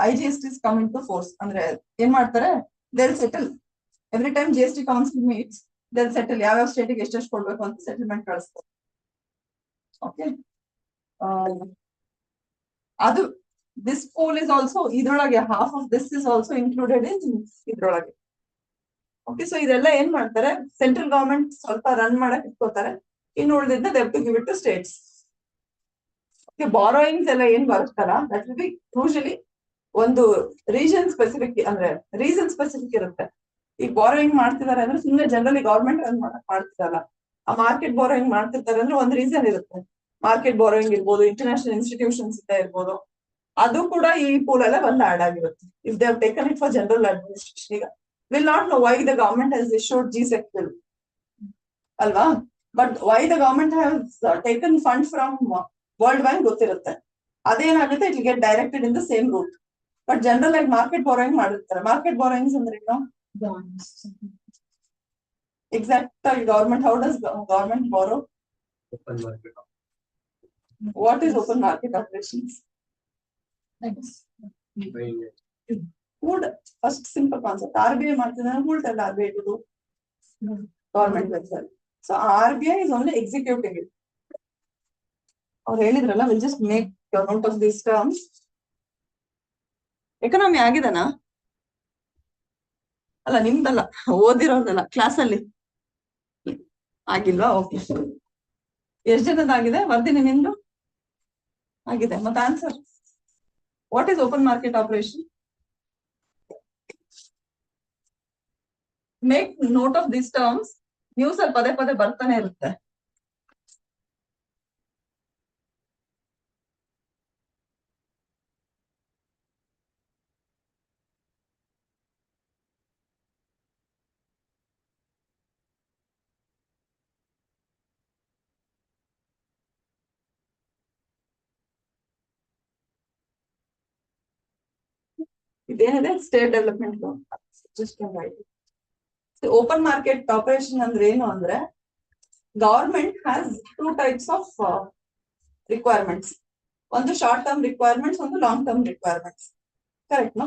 IGST is coming to force. ಅಂದ್ರೆ ಏನ್ ಮಾಡ್ತಾರೆ, they'll settle every time GST council meets. They'll settle ಯಾವ ಸ್ಟೇಟಿಗೆ ಎಷ್ಟೆಷ್ಟು ಕೊಡ್ಬೇಕು ಅಂತ ಸೆಟಲ್ಮೆಂಟ್ ಕಳಿಸ್ತಾರೆ. ಓಕೆ, ಅದು ದಿಸ್ ಪೂಲ್ ಇಸ್ ಆಲ್ಸೋ ಇದ್ರೊಳಗೆ half of this is also included in ಇದ್ರೊಳಗೆ. ಓಕೆ, ಸೊ ಇದೆಲ್ಲ ಏನ್ ಮಾಡ್ತಾರೆ, ಸೆಂಟ್ರಲ್ ಗವರ್ಮೆಂಟ್ ಸ್ವಲ್ಪ ರನ್ ಮಾಡಕ್ ಇಟ್ಕೋತಾರೆ, ಇನ್ನು ಉಳಿದಿದ್ದ they have to give it to states. Okay, borrowings ಎಲ್ಲ ಏನ್ ಬರುತ್ತಲ್ಲ ದಟ್ ವಿಲ್ ಬಿ ಯೂಶಲಿ ಒಂದು ರೀಜನ್ ಸ್ಪೆಸಿಫಿಕ್, ಅಂದ್ರೆ ರೀಸನ್ ಸ್ಪೆಸಿಫಿಕ್ ಇರುತ್ತೆ. ಈಗ ಬಾರೋಯಿಂಗ್ ಮಾಡ್ತಿದ್ದಾರೆ ಅಂದ್ರೆ ಸುಮ್ಮನೆ ಜನರಲಿ ಗವರ್ಮೆಂಟ್ ರನ್ ಮಾಡಕ್ ಮಾಡ್ತಿರಲ್ಲ. ಆ ಮಾರ್ಕೆಟ್ ಬಾರೋಯಿಂಗ್ ಮಾಡ್ತಿರ್ತಾರೆ ಅಂದ್ರೆ ಒಂದು ರೀಸನ್ ಇರುತ್ತೆ. ಮಾರ್ಕೆಟ್ ಬಾರೋಯಿಂಗ್ ಇರ್ಬೋದು, ಇಂಟರ್ನ್ಯಾಷನಲ್ ಇನ್ಸ್ಟಿಟ್ಯೂಷನ್ಸ್ ಇಂದ ಇರ್ಬೋದು, ಅದು ಕೂಡ ಈ ಪೂಲ್ ಅಲ್ಲೇ ಒಂದು ಆಡ್ ಆಗಿರುತ್ತೆ. If they have taken it for general administration. ಈಗ will not know why the government has issued GSEC bill ಅಲ್ವಾ, but why the government has taken fund from World Bank ಗೊತ್ತಿರುತ್ತೆ. ಅದೇನಾಗುತ್ತೆ, it will get directed in the same route. But general ಆಗಿ market borrowing ಮಾಡಿರ್ತಾರೆ. Market borrowings ಅಂದ್ರೆ ಏನು? Bonds. Exact ಆಗಿ government, how does government borrow? Open market. What is open market operations? Thanks. Would first simple concept. RBI ಮಾಡ್ತಿದ್ರೆ who will tell RBI to do? Government website. So RBI is only executing it. ಅವ್ರು ಹೇಳಿದ್ರಲ್ಲ, will just make note of these terms. Economy ಆಗಿದನಾ? ಅಲ್ಲ ನಿಮ್ದಲ್ಲ, ಓದಿರೋದಲ್ಲ, class ಅಲ್ಲಿ ಆಗಿಲ್ವಾ? Okay. ಎಷ್ಟು ಜನದಾಗಿದೆ ವರದಿನಿ? ನಿಮ್ದು ಆಗಿದೆ. ಮತ್ತೆ answer, what is open market operation? Make note of these terms. News ಅಲ್ಲಿ ಪದೇ ಪದೇ ಬರ್ತಾನೆ ಇರುತ್ತೆ. ಇದೇನಿದೆ? State development loan. Open market operation ಅಂದ್ರೆ ಏನು ಅಂದ್ರೆ, government has two types of requirements. ಒಂದು ಶಾರ್ಟ್ ಟರ್ಮ್ ರಿಕ್ವೈರ್ಮೆಂಟ್ಸ್, ಒಂದು ಲಾಂಗ್ ಟರ್ಮ್ ರಿಕ್ವೈರ್ಮೆಂಟ್ಸ್. ಕರೆಕ್ಟ್ ನಾ?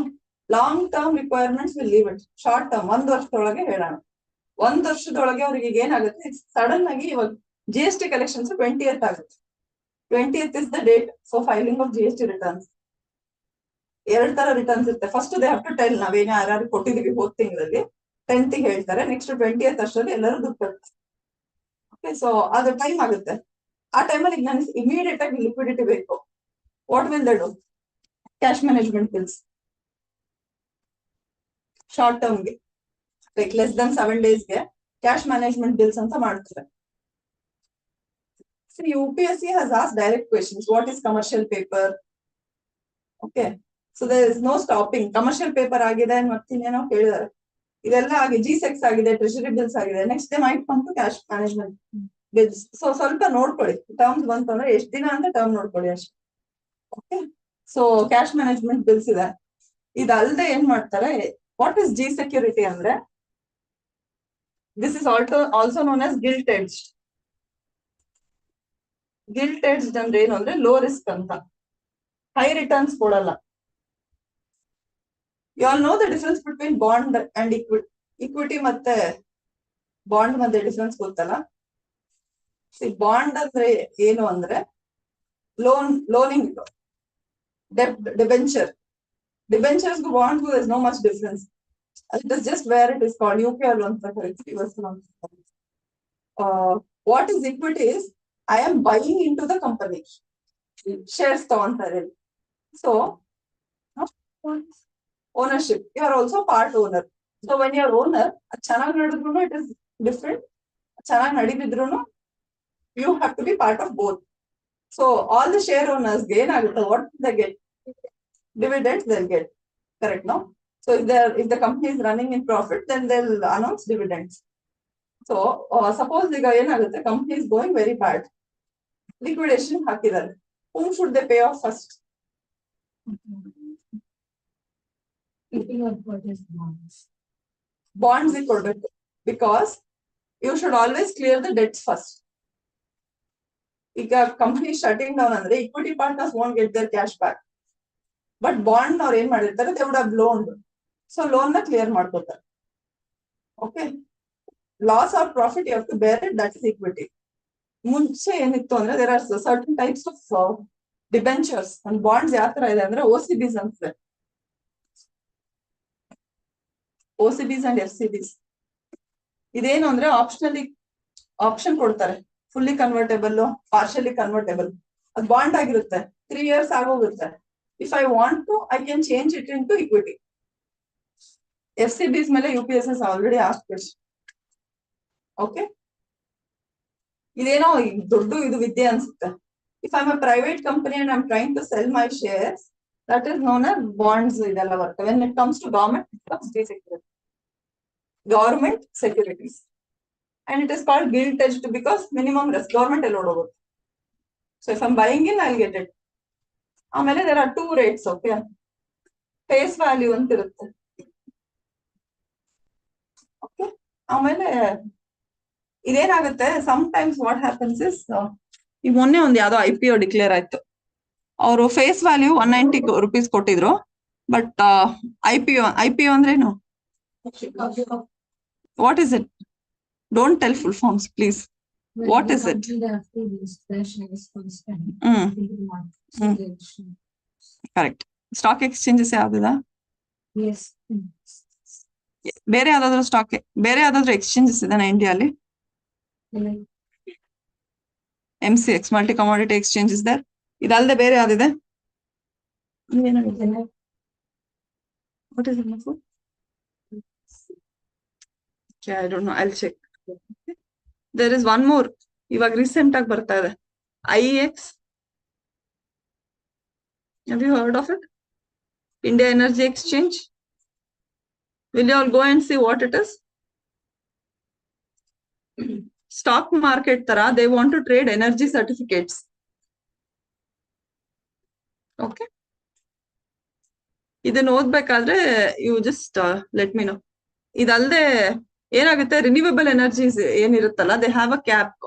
Long term requirements will leave it. Short term 1 ವರ್ಷದೊಳಗೆ ಹೇಳೋಣ. 1 ವರ್ಷದೊಳಗೆ ಅವ್ರಿಗೆ ಏನಾಗುತ್ತೆ, ಸಡನ್ ಆಗಿ ಇವಾಗ GST ಕಲೆಕ್ಷನ್ಸ್ 20th ಆಗುತ್ತೆ. 20th is the date for filing of GST returns. 2 ತರ ರಿಟರ್ನ್ಸ್ ಇರುತ್ತೆ. First they have to tell, ನಾವೇನು ಯಾರು ಕೊಟ್ಟಿದೀವಿ ಹೋದ್ ತಿಂಗಳಲ್ಲಿ 10th ಹೇಳ್ತಾರೆ. ನೆಕ್ಸ್ಟ್ 20th ಅಷ್ಟರಲ್ಲಿ ಎಲ್ಲರೂ ದುಡ್ಡು ಕೊಡ್ತಾರೆ. ಓಕೆ, ಸೊ ಅದು ಟೈಮ್ ಆಗುತ್ತೆ. ಆ ಟೈಮಲ್ಲಿ ನನಗೆ ಇಮಿಡಿಯೇಟ್ ಆಗಿ ಲಿಕ್ವಿಡಿಟಿ ಬೇಕು. What will they do? Cash management bills. Short ಟರ್ಮ್ಗೆ ಲೈಕ್ ಲೆಸ್ ದನ್ 7 ಡೇಸ್ಗೆ ಕ್ಯಾಶ್ ಮ್ಯಾನೇಜ್ಮೆಂಟ್ ಬಿಲ್ಸ್ ಅಂತ ಮಾಡ್ತಾರೆ. UPSC has asked direct questions. What is commercial paper? Okay, so there is no stopping. Commercial paper ಆಗಿದೆ ಮತ್ತಿನ್ನೇನೋ ಕೇಳಿದಾರೆ. ಇದೆಲ್ಲ ಆಗಿ G-Secs ಆಗಿದೆ, treasury bills ಆಗಿದೆ. Next they might come to cash management bills. So ಸ್ವಲ್ಪ ನೋಡ್ಕೊಳ್ಳಿ, terms ಬಂತು ಅಂದ್ರೆ ಎಷ್ಟು ದಿನ ಅಂತ ಟರ್ಮ್ ನೋಡ್ಕೊಳ್ಳಿ ಅಷ್ಟೇ. Okay, so cash management bills ಇದೆ. ಇದಲ್ಲದೆ ಏನ್ ಮಾಡ್ತಾರೆ, ವಾಟ್ ಇಸ್ G ಸೆಕ್ಯೂರಿಟಿ ಅಂದ್ರೆ, this is also known as gilt edged. Gilt edged ಅಂದ್ರೆ ಏನು ಅಂದ್ರೆ ಲೋ ರಿಸ್ಕ್ ಅಂತ, ಹೈ ರಿಟರ್ನ್ಸ್ ಕೊಡಲ್ಲ. You all know the difference between bond and equity ಮತ್ತೆ ಬಾಂಡ್ ಮಧ್ಯೆ ಡಿಫರೆನ್ಸ್ ಗೊತ್ತಲ್ಲ? ಬಾಂಡ್ ಅಂದ್ರೆ ಏನು ಅಂದ್ರೆ loaning, debenture. Debentures bonds is no much difference. It is just where it is called UPR loan ಅಂತ ಕರೀತೀವಿ. What is equity is I am buying into the company. Shares ತಗೊಂತಾರೆ. So ownership, you are also part owner. So when you are owner, ಚೆನ್ನಾಗಿ ನಡೆದ್ರು it is different. ಚೆನ್ನಾಗಿ ನಡೀದಿದ್ರು you have to be part of both. So all the share owners ಏನಾಗುತ್ತೆ, what they get? Dividends they'll get. Correct, no? So if the company is running in profit, then they'll announce dividends. So suppose ಈಗ ಏನಾಗುತ್ತೆ, company is going very bad, liquidation ಹಾಕಿದ್ದಾರೆ. Whom should they pay off first? Bonds ಕೊಡ್ಬೇಕು, because you should always clear the debts first. ಈಗ company shutting down ಅಂದ್ರೆ equity partners won't get their cash back. But bond ಅವ್ರು ಏನ್ ಮಾಡಿರ್ತಾರೆ, they would have loaned. So loan ನ clear ಮಾಡ್ಕೊತಾರೆ. Okay, loss or profit you have to bear it, that is equity. ಮುಂಚೆ ಏನಿತ್ತು ಅಂದ್ರೆ there are certain types of debentures and bonds. ಯಾವ ತರ ಇದೆ ಅಂದ್ರೆ OCBs ಅಂತಾರೆ, OCBs ಅಂಡ್ FCBs. ಇದೇನು ಅಂದ್ರೆ ಆಪ್ಷನ್ ಕೊಡ್ತಾರೆ, ಫುಲ್ಲಿ ಕನ್ವರ್ಟೇಬಲ್, ಪಾರ್ಷಿಯಲಿ ಕನ್ವರ್ಟೇಬಲ್. ಅದು ಬಾಂಡ್ ಆಗಿರುತ್ತೆ, 3 years ಆಗೋಗುತ್ತೆ. If I want to, I can change it into equity. FCBs ಮೇಲೆ UPSC has already asked question. ಓಕೆ, ಇದೇನೋ ದೊಡ್ಡ ಇದು ವಿದ್ಯೆ ಅನ್ಸುತ್ತೆ. If I am a private company and I am trying to sell my shares, that is known as bonds. ಇದೆಲ್ಲ ಬರ್ತವೆ. When it comes to government, it comes security, government securities. And it is called gilt edged because minimum risk government allowed over. So if I'm buying in, I'll get it. There are 2 rates. Okay, face value ಅಂತ ಇರುತ್ತೆ. Okay, ಆಮೇಲೆ ಇದೇನಾಗುತ್ತೆ, sometimes what happens is, ಈಗ ಮೊನ್ನೆ ಒಂದು ಯಾವ್ದೋ IPO declare ಆಯ್ತು. ಅವರು ಫೇಸ್ ವ್ಯಾಲ್ಯೂ 190 rupees ಕೊಟ್ಟಿದ್ರು, ಬಟ್ IPO ಅಂದ್ರೇನು, what is it? Don't tell full forms please. What is it? Correct. Stock exchanges ಯಾವ್ದಿದೆ? ಬೇರೆ ಯಾವ್ದಾದ್ರು ಎಕ್ಸ್ಚೇಂಜಸ್ ಇದೆನಾ ಇಂಡಿಯಾಲಿ? MCX, ಮಲ್ಟಿ ಕಮಾಡಿಟಿ ಎಕ್ಸ್ಚೇಂಜಸ್ ಇದೆ. ಇದಲ್ಲದೆ ಬೇರೆ ಯಾವ್ದಿದೆ? What is it? Okay, I don't know. I'll check. There is one more. ಇವಾಗ ರೀಸೆಂಟ್ ಆಗಿ ಬರ್ತಾ ಇದೆ, IEX. Have you heard of it? India Energy Exchange. Will you all go and see what it is? Stock market tara, they want to trade energy certificates. Okay. ಇದನ್ನ ಓದ್ಬೇಕಾದ್ರೆ you just let me know. ಇದಲ್ಲದೆ ಏನಾಗುತ್ತೆ, renewable energies ಏನಿರುತ್ತಲ್ಲ, they have a cap.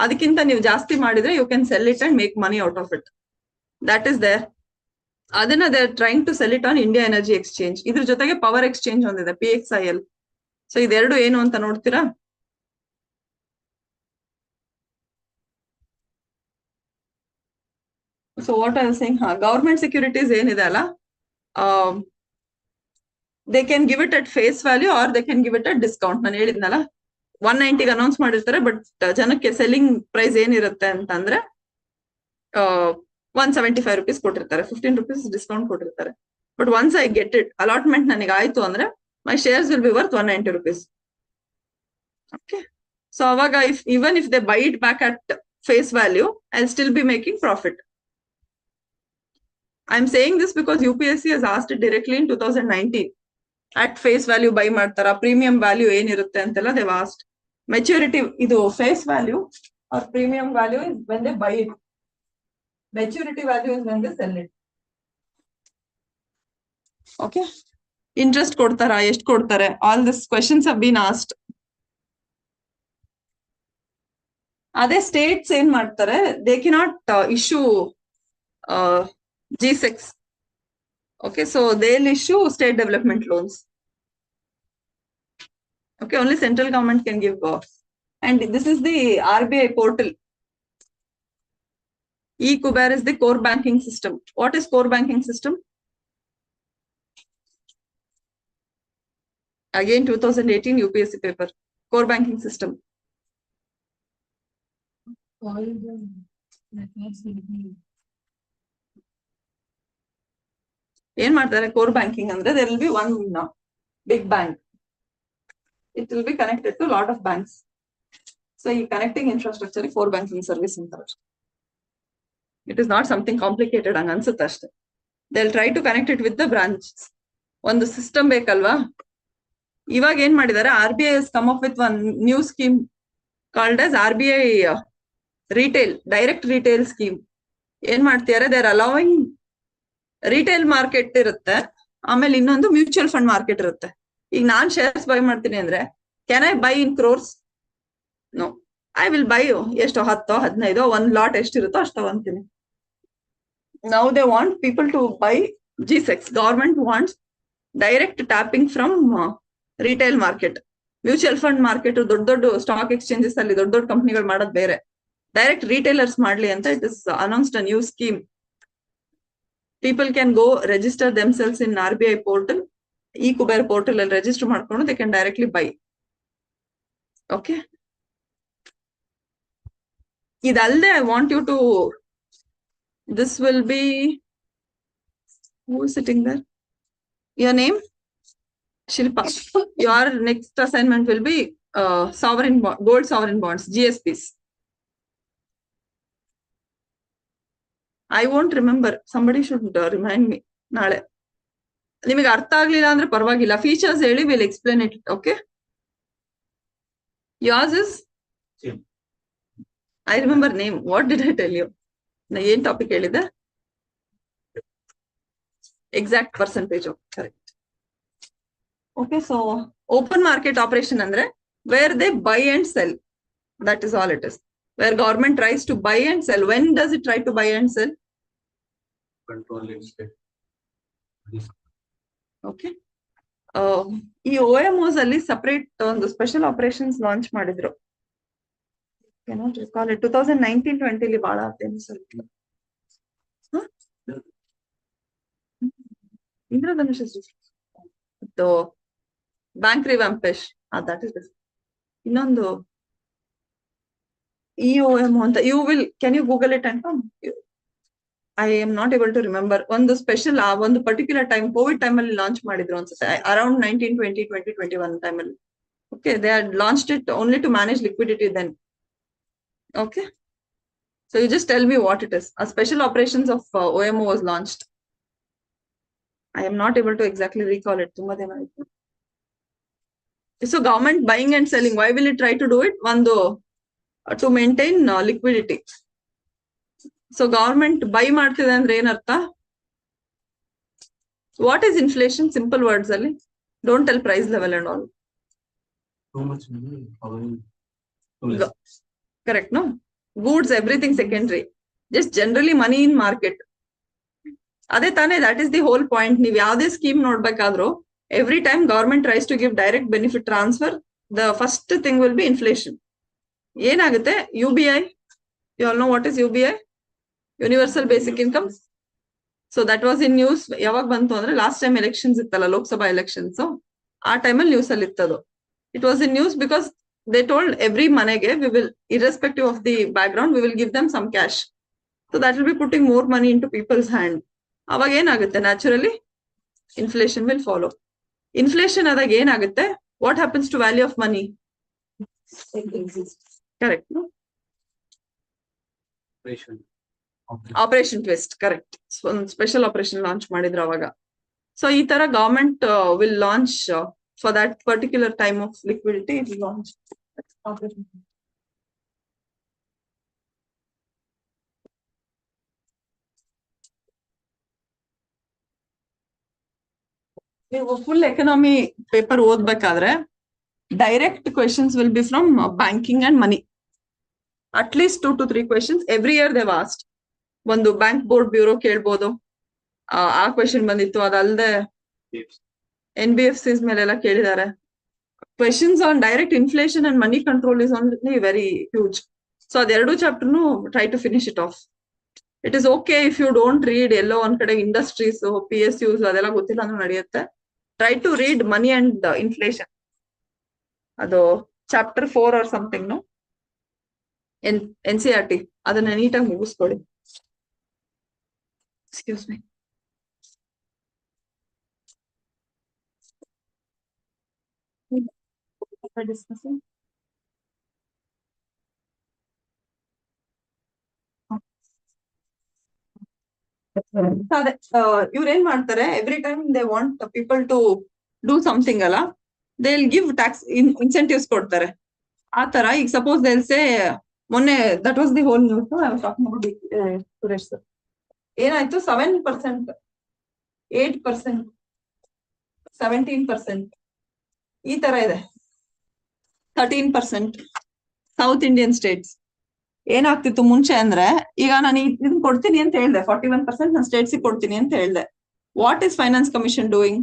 ಅದಕ್ಕಿಂತ ನೀವು ಜಾಸ್ತಿ ಮಾಡಿದ್ರೆ you can sell it and make money out of it. That is there. ಅದನ್ನ they are trying to sell it on India Energy Exchange. ಇದ್ರ ಜೊತೆಗೆ ಪವರ್ ಎಕ್ಸ್ಚೇಂಜ್ ಒಂದಿದೆ, PXIL. So ಇದೆರಡು ಏನು ಅಂತ ನೋಡ್ತೀರಾ? So what I was saying, government securities ಏನಿದೆ ಅಲ್ಲ, they can give it at face value or they can give it at discount. ನಾನು ಹೇಳಿದ್ನಲ್ಲ 190 ಅನೌನ್ಸ್ ಮಾಡಿರ್ತಾರೆ, ಬಟ್ ಜನಕ್ಕೆ ಸೆಲ್ಲಿಂಗ್ ಪ್ರೈಸ್ ಏನಿರುತ್ತೆ ಅಂತಂದ್ರೆ 175 rupees ಕೊಟ್ಟಿರ್ತಾರೆ, 15 rupees ಡಿಸ್ಕೌಂಟ್ ಕೊಟ್ಟಿರ್ತಾರೆ. But once I get it, allotment ನನಗೆ ಆಯ್ತು ಅಂದ್ರೆ my shares will be worth 190 rupees. Okay, so ಅವಾಗ even if they buy it back at face value, I will still be making profit. I am saying this because UPSC has asked it directly in 2019. At face value buy ಮಾಡ್ತಾರ, premium value ಏನಿರುತ್ತೆ ಅಂತೆಲ್ಲ they asked. Maturity, ಇದು face value or premium value is when they buy it. Maturity value is when they sell it. Okay, interest ಕೊಡ್ತಾರಾ, ಎಷ್ಟು ಕೊಡ್ತಾರೆ, all this questions have been asked. ಅದೇ States ಏನ್ ಮಾಡ್ತಾರೆ, they cannot issue G6. Okay, so they'll issue state development loans. Okay, only central government can give and this is the RBI portal. E-Kuber is the core banking system. What is core banking system? Again 2018 UPSC paper, core banking system. ಏನ್ ಮಾಡ್ತಾರೆ, core banking ಅಂದ್ರೆ there will be one big bank. It will be connected to lot of banks. So ಈ connecting infrastructure core banking service ಅಂತಾರೆ. It is not something complicated ಹಂಗ ಅನ್ಸುತ್ತೆ ಅಷ್ಟೇ. They'll try to connect it with the branches. ಒಂದು system ಬೇಕಲ್ವಾ. ಇವಾಗ ಏನ್ ಮಾಡಿದ್ದಾರೆ, RBI has come up with one new scheme called as RBI retail, direct retail scheme. ಏನ್ ಮಾಡ್ತಿದ್ದಾರೆ, they are allowing retail market ಇರುತ್ತೆ, ಆಮೇಲೆ ಇನ್ನೊಂದು ಮ್ಯೂಚುವಲ್ ಫಂಡ್ ಮಾರ್ಕೆಟ್ ಇರುತ್ತೆ. ಈಗ ನಾನ್ ಶೇರ್ಸ್ ಬೈ ಮಾಡ್ತೀನಿ ಅಂದ್ರೆ, can I buy in crores? No, I will buy ಎಷ್ಟು 10, 15, ಒಂದ್ ಲಾಟ್ ಎಷ್ಟಿರುತ್ತೋ ಅಷ್ಟು ತಗೊಂತೀನಿ. Now they want people to buy G6. Government wants direct tapping from retail market. Mutual fund market ದೊಡ್ಡ ದೊಡ್ಡ ಸ್ಟಾಕ್ ಎಕ್ಸ್ಚೇಂಜಸ್ ಅಲ್ಲಿ ದೊಡ್ಡ ದೊಡ್ಡ ಕಂಪ್ನಿಗಳು ಮಾಡೋದು ಬೇರೆ, ಡೈರೆಕ್ಟ್ ರಿಟೇಲರ್ಸ್ ಮಾಡ್ಲಿ ಅಂತ it is announced a new scheme. People can go register themselves in RBI portal, E-Kuber portal and register ಮಾಡ್ಕೊಂಡು they can directly buy. Okay. ಇದಲ್ಲದೆ I want you to, this will be, who is sitting there? Your name? Shilpa. Your next assignment will be sovereign gold sovereign bonds, GSPs. I won't remember. Somebody should remind me. ನಾಳೆ ನಿಮಗೆ ಅರ್ಥ ಆಗ್ಲಿಲ್ಲ ಅಂದ್ರೆ ಪರವಾಗಿಲ್ಲ, features ಹೇಳಿ, will explain it. Okay, yours is? I remember name. What did I tell you? ನಾ ಏನ್ topic ಹೇಳಿದೆ? exact percentage of correct. Okay, so open market operation andre where they buy and sell. That is all it is. Where government tries to buy and sell. When does it try to buy and sell? Control state. Okay. ಈ OMOs ಅಲ್ಲಿ separate ಒಂದು special operations launch ಮಾಡಿದ್ರು. Cannot recall it. 2019-20 li ಬಹಳ famous ಆಯ್ತು. Indradhanush bank revampation that is ಇನ್ನೊಂದು EOMO ಅಂತ you will can you Google it ಅಂತ I am not able to remember. ಒಂದು ಸ್ಪೆಷಲ್ ಆ ಒಂದು ಪರ್ಟಿಕ್ಯುಲರ್ ಟೈಮ್ ಕೋವಿಡ್ ಟೈಮ್ ಅಲ್ಲಿ ಲಾಂಚ್ ಮಾಡಿದ್ರು ಅನ್ಸುತ್ತೆ ಅರೌಂಡ್ 1920-2021 ಟೈಮ್ ಅಲ್ಲಿ. Okay, they had launched it only to manage liquidity then. Okay, so you just tell me what it is. A special operations of OMO was launched. I am not able to exactly recall it. So government buying and selling, why will it try to do it? One though to maintain liquidity. So government buy ಮಾಡ್ತಿದೆ ಅಂದ್ರೆ ಏನರ್ಥ? What is inflation? Simple words ಅಲ್ಲಿ. Don't tell price level and all. Too much money following. Correct, no? Goods, everything secondary. Just generally money in market. ಅದೇ ತಾನೇ, that is the whole point. ನೀವು ಯಾವುದೇ scheme ನೋಡ್ಬೇಕಾದ್ರೂ every time government tries to give direct benefit transfer, the first thing will be inflation. ಏನಾಗುತ್ತೆ? UBI, you all know what is UBI? Universal Basic Income. So that was in news. ಯಾವಾಗ ಬಂತು ಅಂದ್ರೆ last time elections ಇತ್ತಲ್ಲ, Lok Sabha elections, ಆ ಟೈಮಲ್ಲಿ news ಅಲ್ಲಿ ಇತ್ತದು. It was in news because they told every manege we will, irrespective of the background, we will give them some cash. So that will be putting more money into people's hand. ಅವಾಗ ಏನಾಗುತ್ತೆ? Naturally inflation will follow. Inflation ಆದಾಗ ಏನಾಗುತ್ತೆ? What happens to value of money? Correct, no? Operation twist, correct. So special operation launch ಮಾಡಿದ್ರು ಅವಾಗ. So ಈ ತರ government will launch for that particular time of liquidity, it will launch operation. ನೀವು full economy paper ಓದ್ಬೇಕಾದ್ರೆ direct questions will be from banking and money. At least 2 to 3 questions every year they've asked. ಒಂದು bank board bureau ಕೇಳ್ಬೋದು, ಆ question ಬಂದಿತ್ತು. ಅದಲ್ಲದೆ NBFCs ಮೇಲೆಲ್ಲ ಕೇಳಿದ್ದಾರೆ. Questions on direct inflation and money control is only very huge. So ಅದೆರಡು ಚಾಪ್ಟರ್ನು try to finish it off. It is okay if you don't read ಎಲ್ಲೋ ಒಂದ್ ಕಡೆ ಇಂಡಸ್ಟ್ರೀಸ್, PSUs ಅದೆಲ್ಲ ಗೊತ್ತಿಲ್ಲ ಅಂದ್ರೆ ನಡೆಯುತ್ತೆ. Try to read money and inflation, ಅದು chapter 4 or something, no NCERT, ಅದನ್ನ ನೀಟಾಗಿ ಮುಗಿಸ್ಕೊಳ್ಳಿ. Excuse me. Discussing. ಅದೇ ಇವ್ರೇನ್ ಮಾಡ್ತಾರೆ, every time they want people to do something ಅಲ್ಲ, they will give tax incentives ಕೊಡ್ತಾರೆ. ಆ ತರ ಈಗ ಸಪೋಸ್ ದೇ ವಿಲ್ ಸೇ, ಮೊನ್ನೆ that was the whole news I was talking about Suresh sir. ಏನಾಯ್ತು? 7%, 8%, 17%, ಈ ತರ ಇದೆ. 13% ಸೌತ್ ಇಂಡಿಯನ್ ಸ್ಟೇಟ್ಸ್. ಏನಾಗ್ತಿತ್ತು ಮುಂಚೆ ಅಂದ್ರೆ, ಈಗ ನಾನು ಇದನ್ನ ಕೊಡ್ತೀನಿ ಅಂತ ಹೇಳ್ದೆ, 41% ನಾನು ಸ್ಟೇಟ್ಸ್ ಕೊಡ್ತೀನಿ ಅಂತ ಹೇಳ್ದೆ. What is finance commission doing?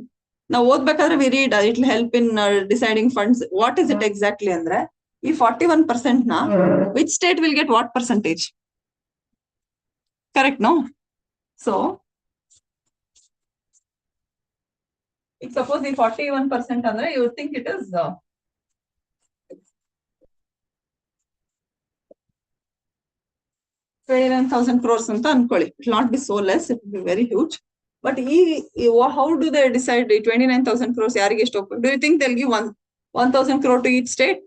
ನಾವು ಓದ್ಬೇಕಾದ್ರೆ we read it will help in deciding funds. What is it exactly ಅಂದ್ರೆ, ಈ 41% ನ which state will get what percentage? Correct, no? So ಈಗ ಸಪೋಸ್ ಈ 41% ಅಂದ್ರೆ you think it is 29,000 crores ಅಂತ ಅನ್ಕೊಳ್ಳಿ. It will not be so less, it will be very huge. But how do they decide 29,000 crores ಯಾರಿಗೆ ಎಷ್ಟು ಹೋಗ್ಬೇಕು? Do you think they'll give 1,000 crore to each state?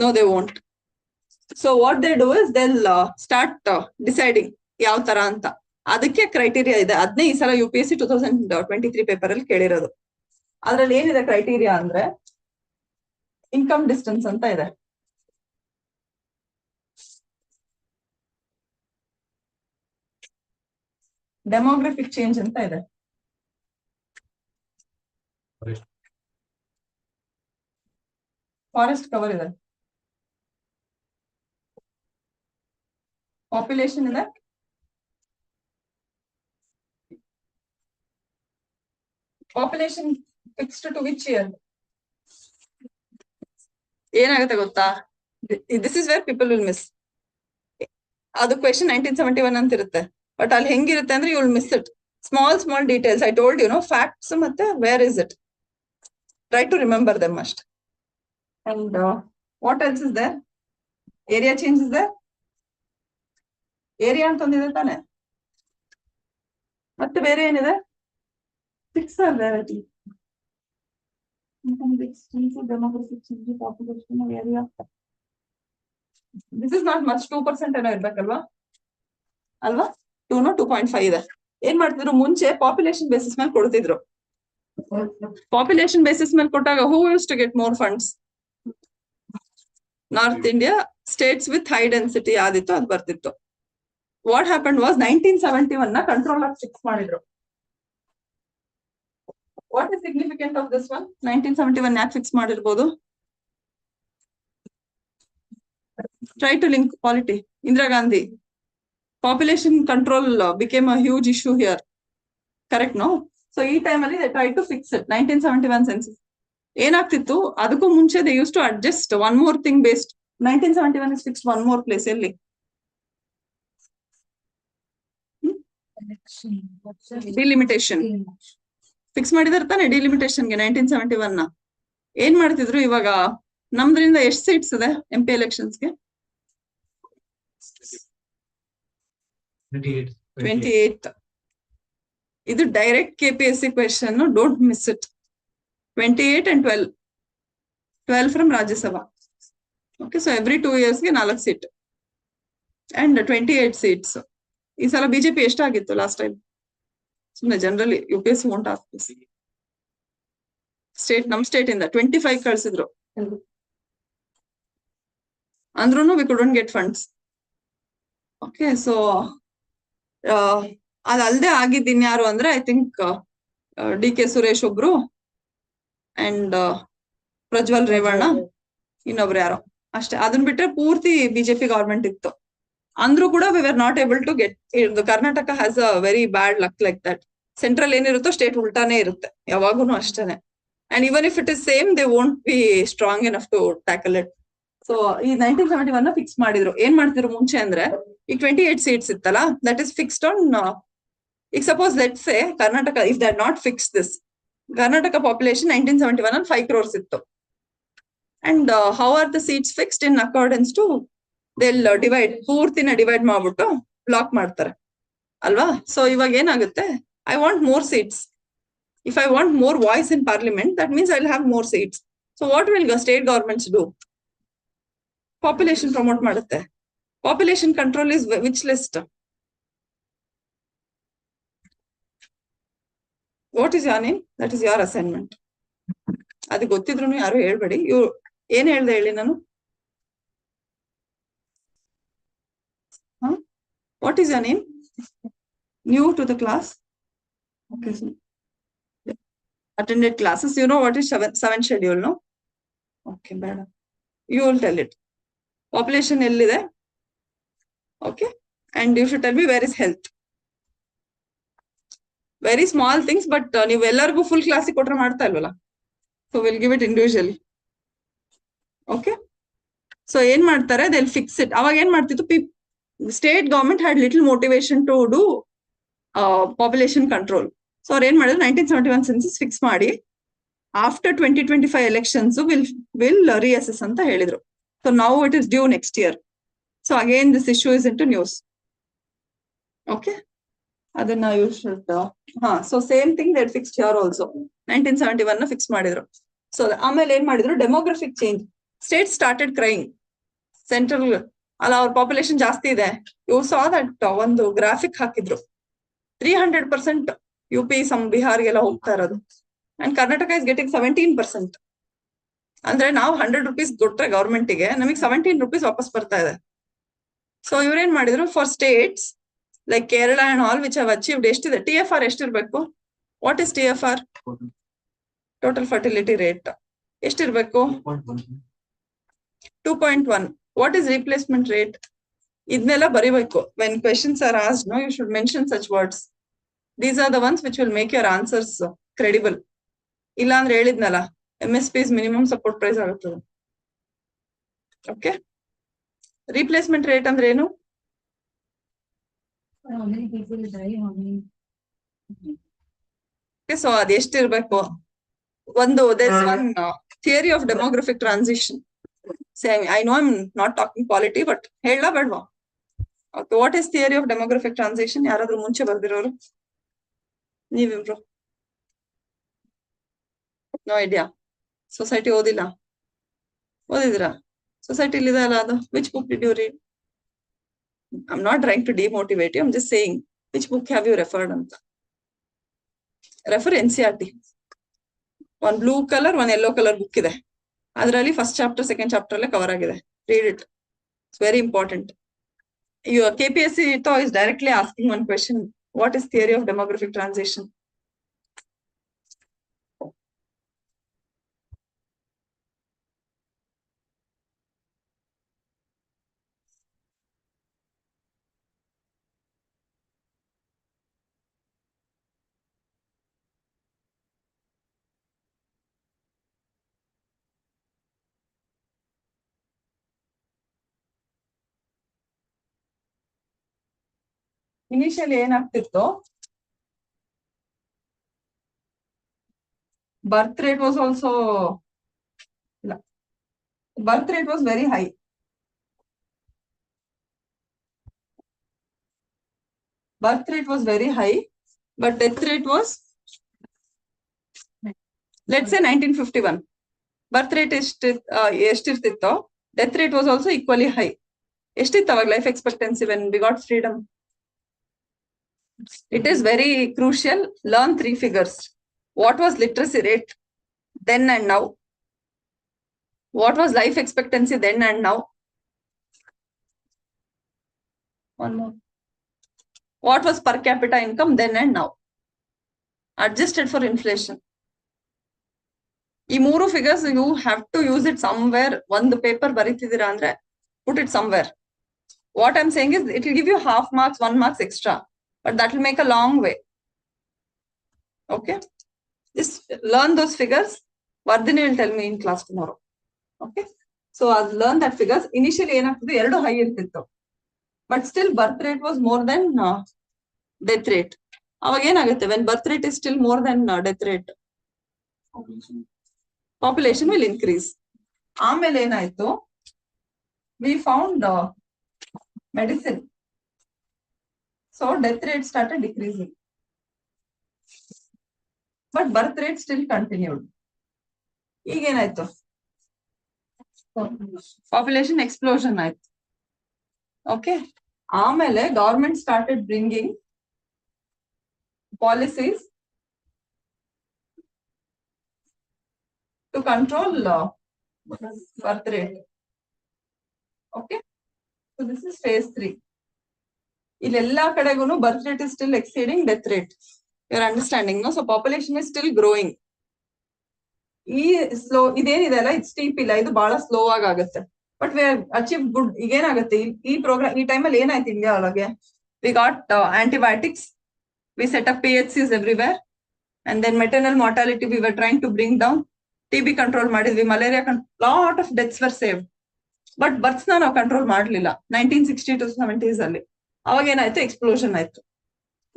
No, they won't. So what they do is they'll start deciding ಯಾವ ತರ ಅಂತ. ಅದಕ್ಕೆ criteria ಇದೆ. ಅದನ್ನೇ ಈ ಸಲ UPSC 2023 ಪೇಪರ್ ಅಲ್ಲಿ ಕೇಳಿರೋದು. ಅದ್ರಲ್ಲಿ ಏನಿದೆ ಕ್ರೈಟೀರಿಯಾ ಅಂದ್ರೆ, ಇನ್ಕಮ್ ಡಿಸ್ಟೆನ್ಸ್ ಅಂತ ಇದೆ. ಡೆಮೋಗ್ರಫಿಕ್ ಚೇಂಜ್ ಅಂತ ಇದೆ. ಫಾರೆಸ್ಟ್ ಕವರ್ ಇದೆ, ಪಾಪ್ಯುಲೇಷನ್ ಇದೆ, population fixed to which year. ಏನಾಗುತ್ತೆ ಗೊತ್ತಾ, this is where people will miss. ಅದು ಕ್ವೆಶನ್ 1971 ಅಂತ ಇರುತ್ತೆ, ಬಟ್ ಅಲ್ಲಿ ಹೆಂಗಿರುತ್ತೆ ಅಂದ್ರೆ you will miss it. Small details I told you no, facts ಮತ್ತೆ where is it, try to remember them ಅಷ್ಟೇ. And what else is there? Area change is there, area ಅಂತ ಒಂದಿದೆ ತಾನೆ, ಮತ್ತೆ ಬೇರೆ ಏನಿದೆ? 6 are there at least. Demographic change, population, area. This is not much, 2% ಏನೋ ಇರ್ಬೇಕಲ್ವಾ ಅಲ್ವಾ? 2 2.5 ಇದೆ. ಏನ್ ಮಾಡ್ತಿದ್ರು ಮುಂಚೆ? ಪಾಪ್ಯುಲೇಷನ್ ಬೇಸಿಸ್ ಮೇಲೆ ಕೊಡ್ತಿದ್ರು. ಪಾಪ್ಯುಲೇಷನ್ ಬೇಸಿಸ್ ಮೇಲೆ ಕೊಟ್ಟಾಗ who used to get more funds? North India states with high density ಯಾವ್ದಿತ್ತು ಅದು ಬರ್ತಿತ್ತು. ವಾಟ್ ಹ್ಯಾಪನ್ ವಾಸ್ 1971 ನ ಕಂಟ್ರೋಲ್ ಆಫ್ ಫಿಕ್ಸ್ ಮಾಡಿದ್ರು. What is significant of this one? 1971 ಯಾಕೆ ಫಿಕ್ಸ್ ಮಾಡಿರ್ಬೋದು? Try to link polity. Indira Gandhi. Population control became a huge issue here. Correct, no? So, ee time alli they tried to fix it. 1971 census. ಏನಾಗ್ತಿತ್ತು ಅದಕ್ಕೂ ಮುಂಚೆ they used to adjust one more thing based. 1971 is fixed one more place ಎಲ್ಲಿ? Delimitation fix ಮಾಡಿದಾರೆ ತಾನೆ ಡಿಲಿಮಿಟೇಷನ್ಗೆ 1971 ನ. ಏನ್ ಮಾಡ್ತಿದ್ರು ಇವಾಗ ನಮ್ದ್ರಿಂದ ಎಷ್ಟು ಸೀಟ್ಸ್ ಇದೆ MP ಎಲೆಕ್ಷನ್ಸ್ಗೆ? 28. ಇದು direct KPSC question, don't miss it. 28 and 12 from Rajya Sabha. Okay, so every 2 years ಗೆ 4 ಸೀಟ್ ಅಂಡ್ 28 ಸೀಟ್ಸ್. ಈ ಸಲ ಬಿಜೆಪಿ ಎಷ್ಟಾಗಿತ್ತು ಲಾಸ್ಟ್ ಟೈಮ್? ಸುಮ್ಮನೆ generally UPSC won't ask this. State, ನಮ್ ಸ್ಟೇಟ್ ಇಂದ 25 ಕಳ್ಸಿದ್ರು ಅಂದ್ರೂ we couldn't get funds. Okay, so ಅದಲ್ದೆ ಆಗಿದ್ದಿನ್ಯಾರು ಅಂದ್ರೆ ಐ ಥಿಂಕ್ DK ಸುರೇಶ್ ಒಬ್ರು ಅಂಡ್ ಪ್ರಜ್ವಲ್ ರೇವಣ್ಣ, ಇನ್ನೊಬ್ರು ಯಾರೋ ಅಷ್ಟೇ. ಅದನ್ನ ಬಿಟ್ರೆ ಪೂರ್ತಿ ಬಿಜೆಪಿ ಗವರ್ಮೆಂಟ್ ಇತ್ತು. ಅಂದ್ರೂ ಕೂಡ we are not able to get. Karnataka has a very bad luck like that. Central ಏನಿರುತ್ತೋ ಸ್ಟೇಟ್ ಉಲ್ಟಾನೇ ಇರುತ್ತೆ ಯಾವಾಗೂನು ಅಷ್ಟೇನೆ. And even if it is same, they won't be strong enough to tackle it. So ಈ 1971 fix ಮಾಡಿದ್ರು. ಏನ್ ಮಾಡ್ತಿದ್ರು ಮುಂಚೆ ಅಂದ್ರೆ, ಈಗ 28 ಸೀಟ್ಸ್ ಇತ್ತಲ್ಲ, ದಟ್ ಇಸ್ ಫಿಕ್ಸ್ಡ್ ಆನ್. ಈಗ suppose let's say Karnataka, if they not fix this, Karnataka population 1971 ಅಲ್ಲಿ 5 crores ಇತ್ತು. And how are the seats fixed in accordance to they'll divide, ಪೂರ್ತಿನ ಡಿವೈಡ್ ಮಾಡ್ಬಿಟ್ಟು ಬ್ಲಾಕ್ ಮಾಡ್ತಾರೆ ಅಲ್ವಾ? ಸೊ ಇವಾಗ ಏನಾಗುತ್ತೆ, I want more seats. If I want more voice in parliament, that means I'll have more seats. So what will the state governments do? Population promote ಮಾಡುತ್ತೆ. Population control is which list? What is your name? That is your assignment. ಅದು ಗೊತ್ತಿದ್ರು ಯಾರು ಹೇಳ್ಬೇಡಿ. ಏನ್ ಹೇಳ್ದೆ ಹೇಳಿ ನಾನು? What is your name? New to the class? Okay, sir. Attended classes. You know what is 7th schedule, no? Okay, bad. You will tell it. Population ellide? Okay. And you should tell me where is health. Very small things, but ನೀವು ಎಲ್ಲರಿಗೂ full class ಕೊಟ್ರೆ ಮಾಡ್ತಾ ಇಲ್ವಲ್ಲ. So we'll give it individually. Okay. So ಏನ್ ಮಾಡ್ತಾರೆ, they'll fix it. ಅವಾಗ ಏನ್ ಮಾಡ್ತಿತ್ತು, state government had little motivation to do population control. So ಅವ್ರು ಏನ್ ಮಾಡಿದ್ರು, 1971 ಸೆನ್ಸಸ್ ಫಿಕ್ಸ್ ಮಾಡಿ ಆಫ್ಟರ್ 2025 ಎಲೆಕ್ಷನ್ಸ್ ವಿಲ್ ರಿಅಸೆಸ್ ಅಂತ ಹೇಳಿದ್ರು. So now it is due next year. So again this issue is in to news. Okay, ಅದನ್ನ you should. So same thing that fixed here also. 1971 fix ಮಾಡಿದ್ರು. So ಆಮೇಲೆ ಏನ್ ಮಾಡಿದ್ರು, demographic change. State started crying. Central ಅಲ್ಲ, ಅವ್ರ population ಜಾಸ್ತಿ ಇದೆ. You saw that ಒಂದು ಗ್ರಾಫಿಕ್ ಹಾಕಿದ್ರು, 300% UP ಸಮ್ ಬಿಹಾರ್ಗೆಲ್ಲ ಹೋಗ್ತಾ ಇರೋದು. And Karnataka is getting 17%. ಅಂದ್ರೆ ನಾವು 100 rupees ಕೊಟ್ರೆ ಗವರ್ಮೆಂಟಿಗೆ, ನಮಗೆ 17 rupees ವಾಪಸ್ ಬರ್ತಾ ಇದೆ. ಸೊ ಇವ್ರೇನ್ ಮಾಡಿದ್ರು, for States like Kerala and all which have achieved ಎಷ್ಟಿದೆ TFR ಎಷ್ಟಿರ್ಬೇಕು? What is TFR? Total fertility rate. ಎಷ್ಟಿರ್ಬೇಕು? 2.1. What is replacement rate? ಇದನ್ನೆಲ್ಲ ಬರಿಬೇಕು. When questions are asked, no, you should mention such words. These are the ones which will make your answers credible. ಇಲ್ಲ ಅಂದ್ರೆ ಹೇಳಿದ್ನಲ್ಲ MSP's minimum support price ಆಗುತ್ತದೆ. Okay? Replacement rate ಅಂದ್ರೆ ಏನು? How many people die? How many? Okay, so ಅದು ಎಷ್ಟಿರ್ಬೇಕು? There's one theory of demographic transition. Say, I know I'm not talking polity, but ಹೇಳ ಬೇಡ್ವಾ? Okay, what is theory of demographic transition? ಯಾರಾದ್ರೂ ಮುಂಚೆ ಬರ್ದಿರೋರು? ನೀವಿಬ್ರು? No idea. Society ಓದಿಲ್ಲ? ಓದಿದಿರಾ? Society ಇದೆ ಅಲ್ಲ ಅದು? Which book did you read? I'm not trying to demotivate you. I'm just saying, which book have you referred ಅಂತ? Refer NCERT. One blue color, one yellow color book ಇದೆ. ಅದರಲ್ಲಿ first chapter, second chapter ಅಲ್ಲೇ cover ಆಗಿದೆ. Read it. It's very important. Your KPSC is directly asking one question. What is theory of demographic transition? Initially ಏನಾಗ್ತಿತ್ತು? Birth rate was also birth rate was very high. Birth rate was very high, but death rate was, let's say 1951. Birth rate ಎಷ್ಟಿರ್ತಿತ್ತೋ, death rate was also equally high. ಎಷ್ಟಿತ್ತು ಅವಾಗ life expectancy when we got freedom? It is very crucial. Learn 3 figures. What was literacy rate then and now? What was life expectancy then and now? One more. What was per capita income then and now? Adjusted for inflation. ಈ 3 figures you have to use it somewhere. ಒಂದು paper ಬರೀತಿದ್ದೀರಾ ಅಂದ್ರೆ put it somewhere. What I'm saying is it will give you half marks, 1 marks extra, but that will make a long way. Okay, just learn those figures. Vardhini will tell me in class tomorrow. Okay, so I'll learn that figures. Initially ಏನಾಗ್ತದೆ, 2 high ಇರ್ತಿತ್ತು, but still birth rate was more than death rate. ಅವಾಗ ಏನಾಗುತ್ತೆ, when birth rate is still more than death rate, population will increase. ಆಮೇಲೆ ಏನಾಯ್ತು, we found medicine, so death rate started decreasing, but birth rate still continued. ಈಗ ಏನಾಯ್ತು, population explosion ಆಯ್ತು. Okay, ಆಮೇಲೆ government started bringing policies to control birth rate. Okay, so this is phase 3. ಇಲ್ಲೆಲ್ಲಾ ಕಡೆಗೂನು birth rate is still exceeding death rate. You're understanding, no? So population is still growing. ಈ slow ಇದೇನಿದೆ ಅಲ್ಲ, ಇದು steep ಇಲ್ಲ, ಇದು ಬಹಳ slow ಆಗುತ್ತೆ. But we achieve good. ಈಗ ಏನಾಗುತ್ತೆ, ಈ ಪ್ರೋಗ್ರಾಮ್ ಈ ಟೈಮಲ್ಲಿ ಏನಾಯ್ತು ಇಂಡಿಯಾ ಒಳಗೆ, we got antibiotics, we set up PHCs everywhere, and then maternal mortality we were trying to bring down. TB control ಮಾಡಿದ್ವಿ, malaria lot of deaths were saved. But births ನಾವು control ಮಾಡಲಿಲ್ಲ 1960 to 70s ಅಲ್ಲಿ. ಅವಾಗ ಏನಾಯ್ತು, explosion ಆಯ್ತು.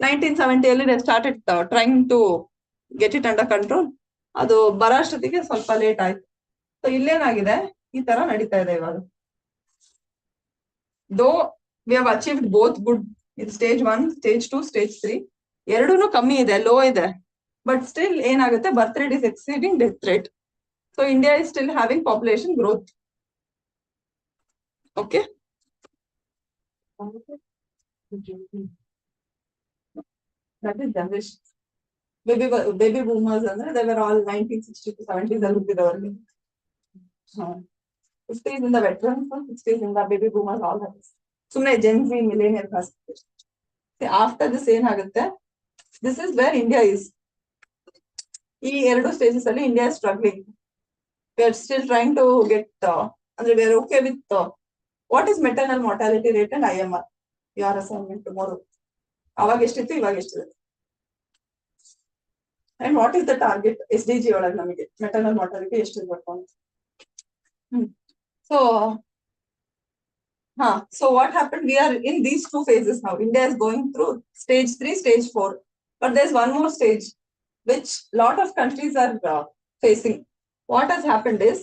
1970 they started trying to get it under control. ಅದು ಬರೋಷ್ಟೊತ್ತಿಗೆ ಸ್ವಲ್ಪ ಲೇಟ್ ಆಯ್ತು. ಸೊ ಇಲ್ಲೇನಾಗಿದೆ, ಈ ತರ ನಡೀತಾ ಇದೆ ಇವಾಗ. ದೋ we have achieved both good in stage 1, stage 2, stage 3 ಎರಡೂನು ಕಮ್ಮಿ ಇದೆ, ಲೋ ಇದೆ. ಬಟ್ ಸ್ಟಿಲ್ ಏನಾಗುತ್ತೆ, birth rate is exceeding death rate. So India is still having population growth. Okay, that is generation. Baby boomers ಅಂದ್ರೆ they were all 1960 to 70s ಅಲ್ಲಿ ಹುಟ್ಟಿದವರಿಗೆ. 50s ಇಂದ veterans, 60s ಇಂದ baby boomers, all that. ಸುಮ್ಮನೆ Gen Z millennial classification. After this ಏನಾಗುತ್ತೆ, this is where India is. ಈ ಎರಡು stages ಅಲ್ಲಿ India is struggling. We are still trying to get ಅಂದ್ರೆ we are okay with what is maternal mortality rate and IMR. Your assignment tomorrow. ಅವಾಗ ಎಷ್ಟಿತ್ತು, ಇವಾಗ ಎಷ್ಟಿದೆ, and what is the target SDG ಒಳಗೆ ನಮಗೆ ಮೆಟರ್ನಲ್ ಮಾರ್ಟಾಲಿಟಿ ಎಷ್ಟಿರ್ಬೇಕು ಅಂತ. So so what happened, we are in these two phases now. India is going through stage 3, stage 4, but there's one more stage which lot of countries are facing. What has happened is,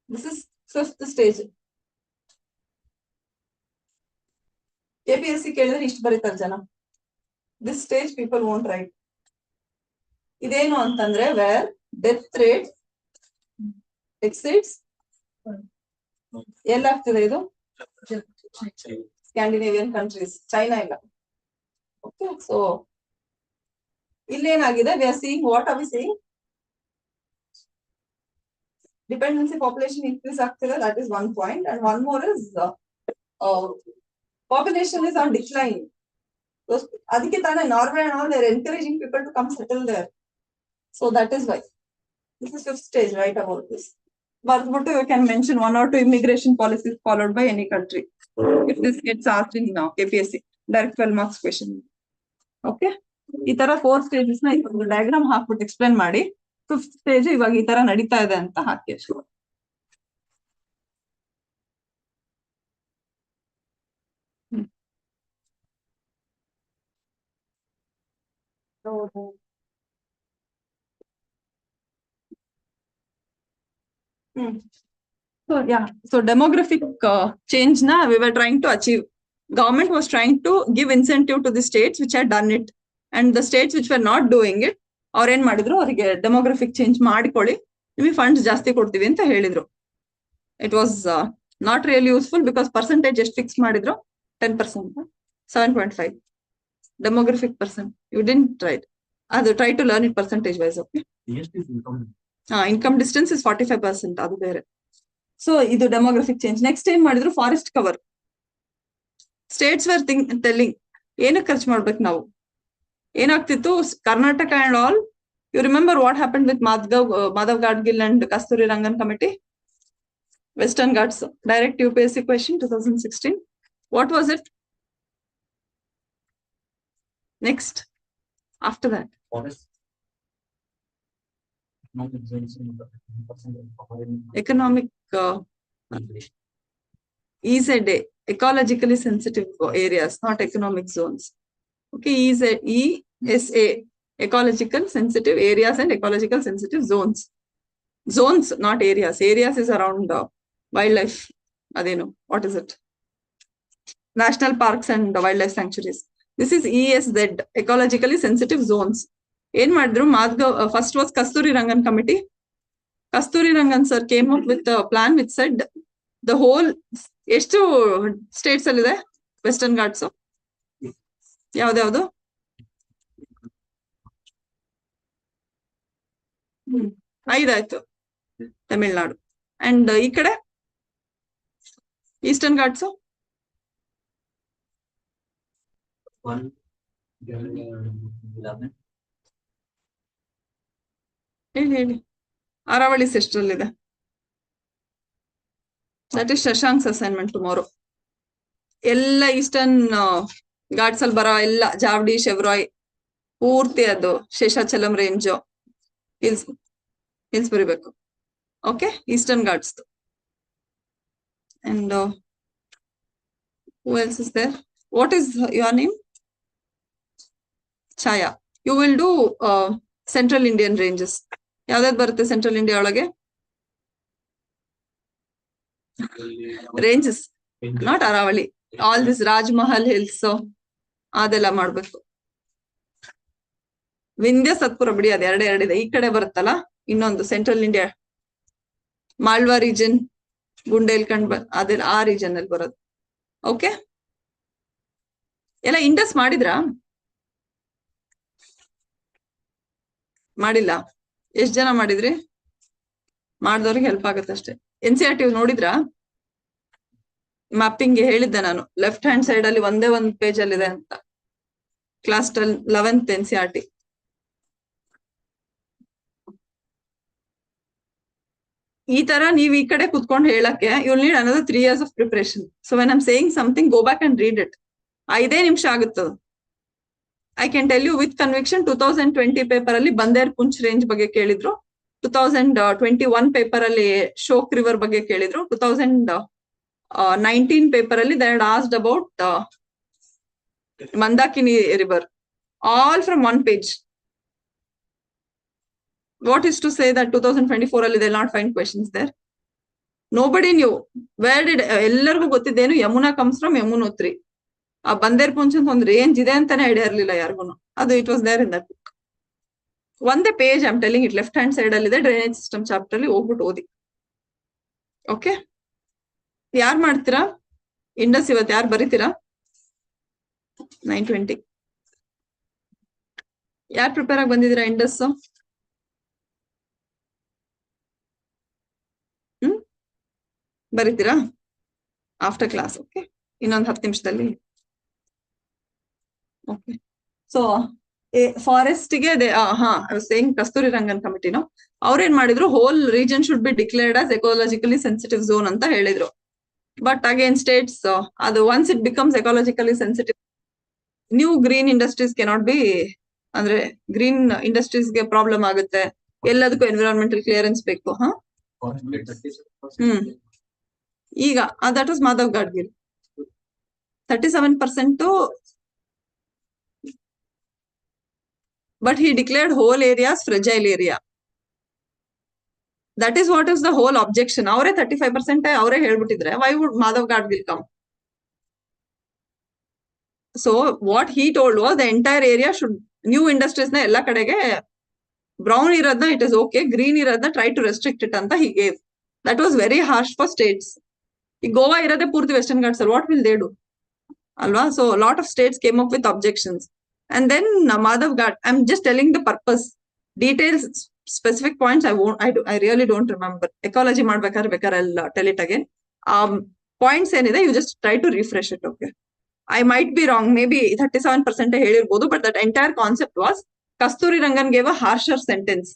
this is fifth stage. UPSC ಕೇಳಿದ್ರೆ ಇಷ್ಟು ಬರೀತಾರೆ ಜನ. This stage people won't write. ಇದೇನು ಅಂತಂದ್ರೆ where death rate exceeds ಎಲ್ಲಾಗ್ತಿದೆ ಇದು Scandinavian countries, China ಇಲ್ಲ. Okay, so ಇಲ್ಲೇನಾಗಿದೆ, we are seeing, what are we seeing, dependency population increase ಆಗ್ತಿದೆ, that is one point. And one more is population is on decline. ಅದಕ್ಕೆ ತಾನೇ Norway and all they are encouraging people to come settle there. So that is why this is fifth stage, right about this. But you can mention 1 or 2 immigration policies followed by any country. If this gets asked in KPSC, direct 12 marks question. Okay? ಈ ತರ 4 stages ನ ಒಂದು diagram ಹಾಕ್ಬಿಟ್ಟು explain ಮಾಡಿ, 5th stage ಇವಾಗ ಈ ತರ ನಡೀತಾ ಇದೆ ಅಂತ ಹಾಕಿ ಅಷ್ಟೇ. So yeah, so demographic change na we were trying to achieve. Government was trying to give incentive to the states which had done it, and the states which were not doing it, ಅವ್ರ ಏನ್ ಮಾಡಿದ್ರು, ಅವರಿಗೆ demographic change ಮಾಡಿಕೊಳ್ಳಿ, ನಿಮಗೆ funds ಜಾಸ್ತಿ ಕೊಡ್ತೀವಿ ಅಂತ ಹೇಳಿದ್ರು. It was not really useful because percentage ಎಷ್ಟು ಫಿಕ್ಸ್ ಮಾಡಿದ್ರು, 10%, 7.5 demographic percent. You didn't write ಅದು, try to learn it percentage wise. Okay, income distance is 45%, ಅದು ಬೇರೆ. ಸೊ ಇದು ಡೆಮೋಗ್ರಫಿಕ್ ಚೇಂಜ್. ನೆಕ್ಸ್ಟ್ ಏನ್ ಮಾಡಿದ್ರು, forest cover. States were telling ಏನಕ್ಕೆ ಖರ್ಚು ಮಾಡ್ಬೇಕು ನಾವು. ಏನಾಗ್ತಿತ್ತು, Karnataka and all, you remember what happen with Madhav Gadgil and Kasturi Rangan committee, western Ghats, direct UPSC question 2016. What was it? Next, after that, economic EZ, ecologically sensitive areas, not economic zones. Okay, ESA, ecological sensitive areas and ecological sensitive zones. Zones, not areas. Areas is around wildlife. Adeno, what is it? National parks and wildlife sanctuaries. This is ESZ, ecologically sensitive zones. ಏನ್ ಮಾಡಿದ್ರು, first was Kasturi Rangan committee. Kasturi Rangan sir came up with plan with said the whole, ಎಷ್ಟು States ಅಲ್ಲಿ ಇದೆ western Ghats, ಯಾವ್ದ್ಯಾವ್ದು, 5 ಆಯ್ತು, Tamil Nadu. And ಈ ಕಡೆ Eastern Ghats ಹೇಳಿ. ಅರಾವಳಿಸ್ ಎಷ್ಟರಲ್ಲಿದೆ? That is Shashank's assignment tomorrow. ಎಲ್ಲ ಈಸ್ಟರ್ನ್ ಘಾಟ್ಸ್ ಅಲ್ಲಿ ಬರೋ ಎಲ್ಲ ಜಾವ್ಡಿ, ಶೆವ್ರಾಯ್, ಪೂರ್ತಿ ಅದು ಶೇಷಾಚಲಂ ರೇಂಜ್ ಹಿಲ್ಸ್ ಬರಿಬೇಕು. Okay, Eastern Ghats. And who else is there? What is your name? Chaya. You will do Central Indian ranges. ಯಾವ್ದಾದ್ ಬರುತ್ತೆ ಸೆಂಟ್ರಲ್ ಇಂಡಿಯಾ ಒಳಗೆ? Ranges, not Aravalli. All this Rajmahal hills ಅದೆಲ್ಲ ಮಾಡ್ಬೇಕು. ವಿಂಧ್ಯ ಸತ್ಪುರ ಬಿಡಿ, ಅದು ಎರಡಿದೆ. ಈ ಕಡೆ ಬರುತ್ತಲ್ಲ ಇನ್ನೊಂದು ಸೆಂಟ್ರಲ್ ಇಂಡಿಯಾ, ಮಾಳ್ವಾ ರೀಜನ್, ಬುಂಡೇಲ್ಖಂಡ್, ಅದೆಲ್ಲ ಆ ರೀಜನ್ ಅಲ್ಲಿ ಬರೋದು. ಓಕೆ, ಎಲ್ಲ ಇಂಡಸ್ ಮಾಡಿದ್ರಾ? ಮಾಡಿಲ್ಲ? ಎಷ್ಟ್ ಜನ ಮಾಡಿದ್ರಿ? ಮಾಡಿದವ್ರಿಗೆ ಹೆಲ್ಪ್ ಆಗತ್ತೆ ಅಷ್ಟೇ. NCERT ನೋಡಿದ್ರಾ? ಮ್ಯಾಪಿಂಗ್ ಹೇಳಿದ್ದೆ ನಾನು, ಲೆಫ್ಟ್ ಹ್ಯಾಂಡ್ ಸೈಡ್ ಅಲ್ಲಿ ಒಂದೇ ಒಂದು ಪೇಜ್ ಅಲ್ಲಿ ಇದೆ ಅಂತ, ಕ್ಲಾಸ್ 11th NCERT. ಈ ತರ ನೀವ್ ಈ ಕಡೆ ಕುತ್ಕೊಂಡು ಹೇಳಕ್ಕೆ you need another 3 years of preparation. So when I'm saying something, go back and read it. 5 ನಿಮಿಷ ಆಗುತ್ತದ. I can tell you with conviction 2020 paper ಅಲ್ಲಿ ಬಂದೇರ್ ಪುಂಚ್ ರೇಂಜ್ ಬಗ್ಗೆ ಕೇಳಿದ್ರು, 2021 ಪೇಪರ್ ಅಲ್ಲಿ ಶೋಕ್ ರಿವರ್ ಬಗ್ಗೆ ಕೇಳಿದ್ರು, 2019 ಪೇಪರ್ ಅಲ್ಲಿ they had asked about Mandakini river, all from one page. What is to say that 2024 ಅಲ್ಲಿ they'll not find questions there? Nobody knew. Where did ಎಲ್ಲರಿಗೂ ಗೊತ್ತಿದ್ದೇನು Yamuna comes from Yamunotri. ಆ ಬಂದೇರ್ ಪುಂಚ್ ಅಂತ ಒಂದು ರೇಂಜ್ ಇದೆ ಅಂತಾನೆ ಐಡಿಯಾ ಇರ್ಲಿಲ್ಲ ಯಾರಿಗೂ. ಅದು it was there in that book. ಒಂದೇ page I am telling it, left hand side ಅಲ್ಲಿ ಇದೆ, ಡ್ರೈನೇಜ್ ಸಿಸ್ಟಮ್ ಚಾಪ್ಟರ್ ಅಲ್ಲಿ ಹೋಗ್ಬಿಟ್ಟು ಓದಿ. ಓಕೆ, ಯಾರು ಮಾಡ್ತೀರಾ ಇಂಡಸ್? ಇವತ್ತು ಯಾರು ಬರೀತೀರಾ? 9:20 ಯಾರು ಪ್ರಿಪೇರ್ ಆಗಿ ಬಂದಿದ್ದೀರಾ ಇಂಡಸ್? ಬರೀತೀರಾ ಆಫ್ಟರ್ ಕ್ಲಾಸ್? ಓಕೆ, ಇನ್ನೊಂದು 10 ನಿಮಿಷದಲ್ಲಿ. ಓಕೆ, ಸೊ ಫಾರೆಸ್ಟ್ ಗೆ ಸೇಯಿಂಗ್ ಕಸ್ತೂರಿ ರಂಗನ್ ಕಮಿಟಿನೋ ಅವ್ರೇನ್ ಮಾಡಿದ್ರು, whole region should be declared as ecologically sensitive zone ಅಂತ ಹೇಳಿದ್ರು. ಬಟ್ ಅಗೇನ್ ಸ್ಟೇಟ್ಸ್ ಅದು once it becomes ecologically sensitive, new green industries cannot be, ಅಂದ್ರೆ ಗ್ರೀನ್ ಇಂಡಸ್ಟ್ರೀಸ್ ಗೆ ಪ್ರಾಬ್ಲಮ್ ಆಗುತ್ತೆ, ಎಲ್ಲದಕ್ಕೂ ಎನ್ವಿರಾನ್ಮೆಂಟಲ್ ಕ್ಲಿಯರೆನ್ಸ್ ಬೇಕು. ಈಗ that was Madhav Gadgil 37%, but he declared whole areas fragile area. That is what is the whole objection. ಅವರೇ 35% ಅವರೇ ಹೇಳ್ಬಿಟ್ಟಿದ್ರೆ why would Madhav Gadgil come? So what he told was the entire area should, new industries na ಎಲ್ಲ ಕಡೆಗೆ brown ಇರೋದ್ನ it is okay, green ಇರೋದ್ನ try to restrict it ಅಂತ he gave. That was very harsh for states. ಈ ಗೋವಾ ಇರೋದೇ ಪೂರ್ತಿ western Ghats, what will they do? ಅಲ್ವಾ? So a lot of states came up with objections. And then Madhav Gad, I'm just telling the purpose. Details, specific points, I really don't remember. Ecology madbekar, I'll tell it again. Points ಏನಿದೆ, you just try to refresh it, okay? I might be wrong, maybe 37% ಹೇಳಿರ್ಬೋದು, but that entire concept was Kasturi Rangan gave a harsher sentence.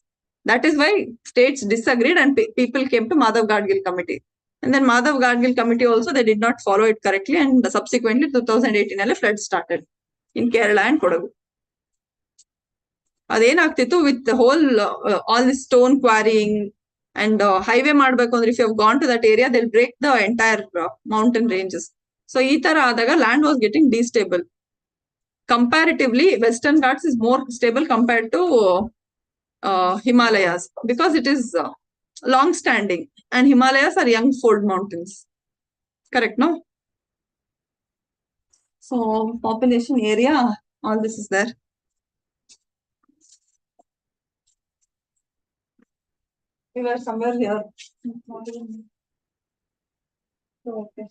That is why states disagreed and people came to Madhav Gadgil committee. And then Madhav Gadgil committee also, they did not follow it correctly, and subsequently 2018 ಅಲ್ಲಿ flood started in Kerala and Kodagu. ಅದೇನಾಗ್ತಿತ್ತು with whole all this stone quarrying and highway ಮಾಡ್ಬೇಕು ಅಂದ್ರೆ, if you have gone to that area they will break the entire mountain ranges. So ಈ ತರ ಆದಾಗ land was getting destable. Comparatively Western Ghats is more stable compared to Himalayas because it is long standing and Himalayas are young fold mountains. Correct, no? So population area, all this is there. We were somewhere here. Okay.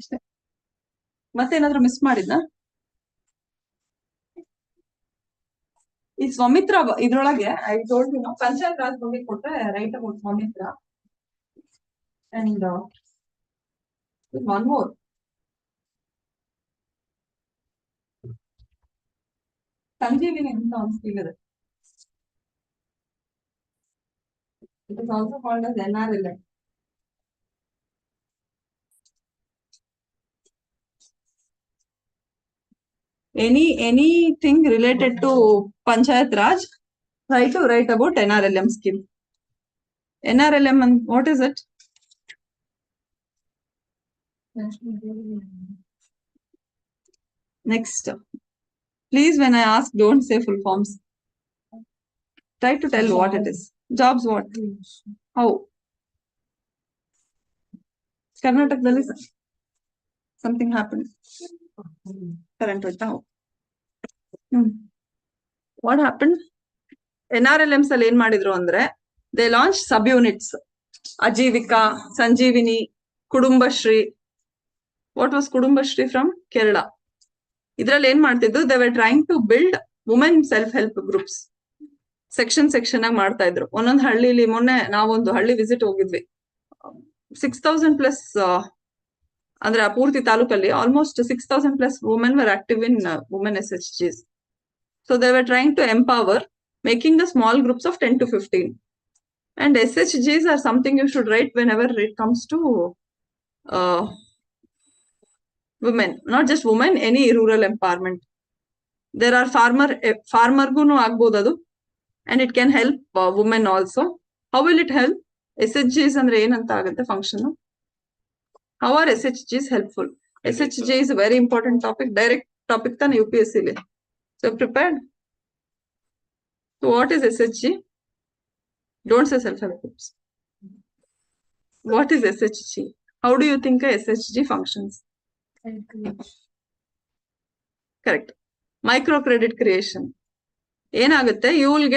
ಅಷ್ಟೇ. ಮತ್ತೇನಾದ್ರೂ miss ಮಾಡಿದ್ನ? ಈ ಸ್ವಮಿತ್ರ ಇದ್ರೊಳಗೆ I told you know, panchayat raj ಬಗ್ಗೆ ಕೊಟ್ರೆ write about Swamitra. And one more, Sanjeevini ಅಂತ ಒಂದು scheme ಇದೆ. It is also called as NRLM. Anything related to Panchayat Raj, try to write about NRLM scheme. NRLM, and what is it? Next, please, when I ask, don't say full forms. Try to tell what it is. Jobs what? How? Karnataka something happened. Current with how? What happened? NRLMs ಅಲ್ಲಿ ಏನ್ ಮಾಡಿದ್ರು ಅಂದ್ರೆ, they launched sub units. Ajivika, Sanjeevini, Kudumbashri. What was Kudumbashri from? Kerala. ಇದ್ರಲ್ಲಿ ಏನ್ ಮಾಡ್ತಿದ್ರು, they were trying to build women self-help groups. Section ಆಗಿ ಮಾಡ್ತಾ ಇದ್ರು. ಒಂದೊಂದು ಹಳ್ಳಿಲಿ ಮೊನ್ನೆ ನಾವೊಂದು ಹಳ್ಳಿ ವಿಸಿಟ್ ಹೋಗಿದ್ವಿ. 6,000 ಪ್ಲಸ್ ಅಂದ್ರೆ ಆ ಪೂರ್ತಿ ತಾಲೂಕಲ್ಲಿ almost 6,000 plus women var active in women SHGs. So they were trying to empower, making the small groups of 10 to 15. And SHGs are something you should write whenever it comes to women, not just women, any rural empowerment. There are farmer gunu agbodu, and it can help women also. How will it help? SHGs andre ಏನಂತ ಆಗುತ್ತೆ function? How are SHGs helpful? SHG is a very important topic, direct topic than UPSC le. So prepared? So what is SHG? Don't say self-help groups. What is SHG? How do you think a SHG functions? Correct. Microcredit creation. ಏನಾಗುತ್ತೆ, you will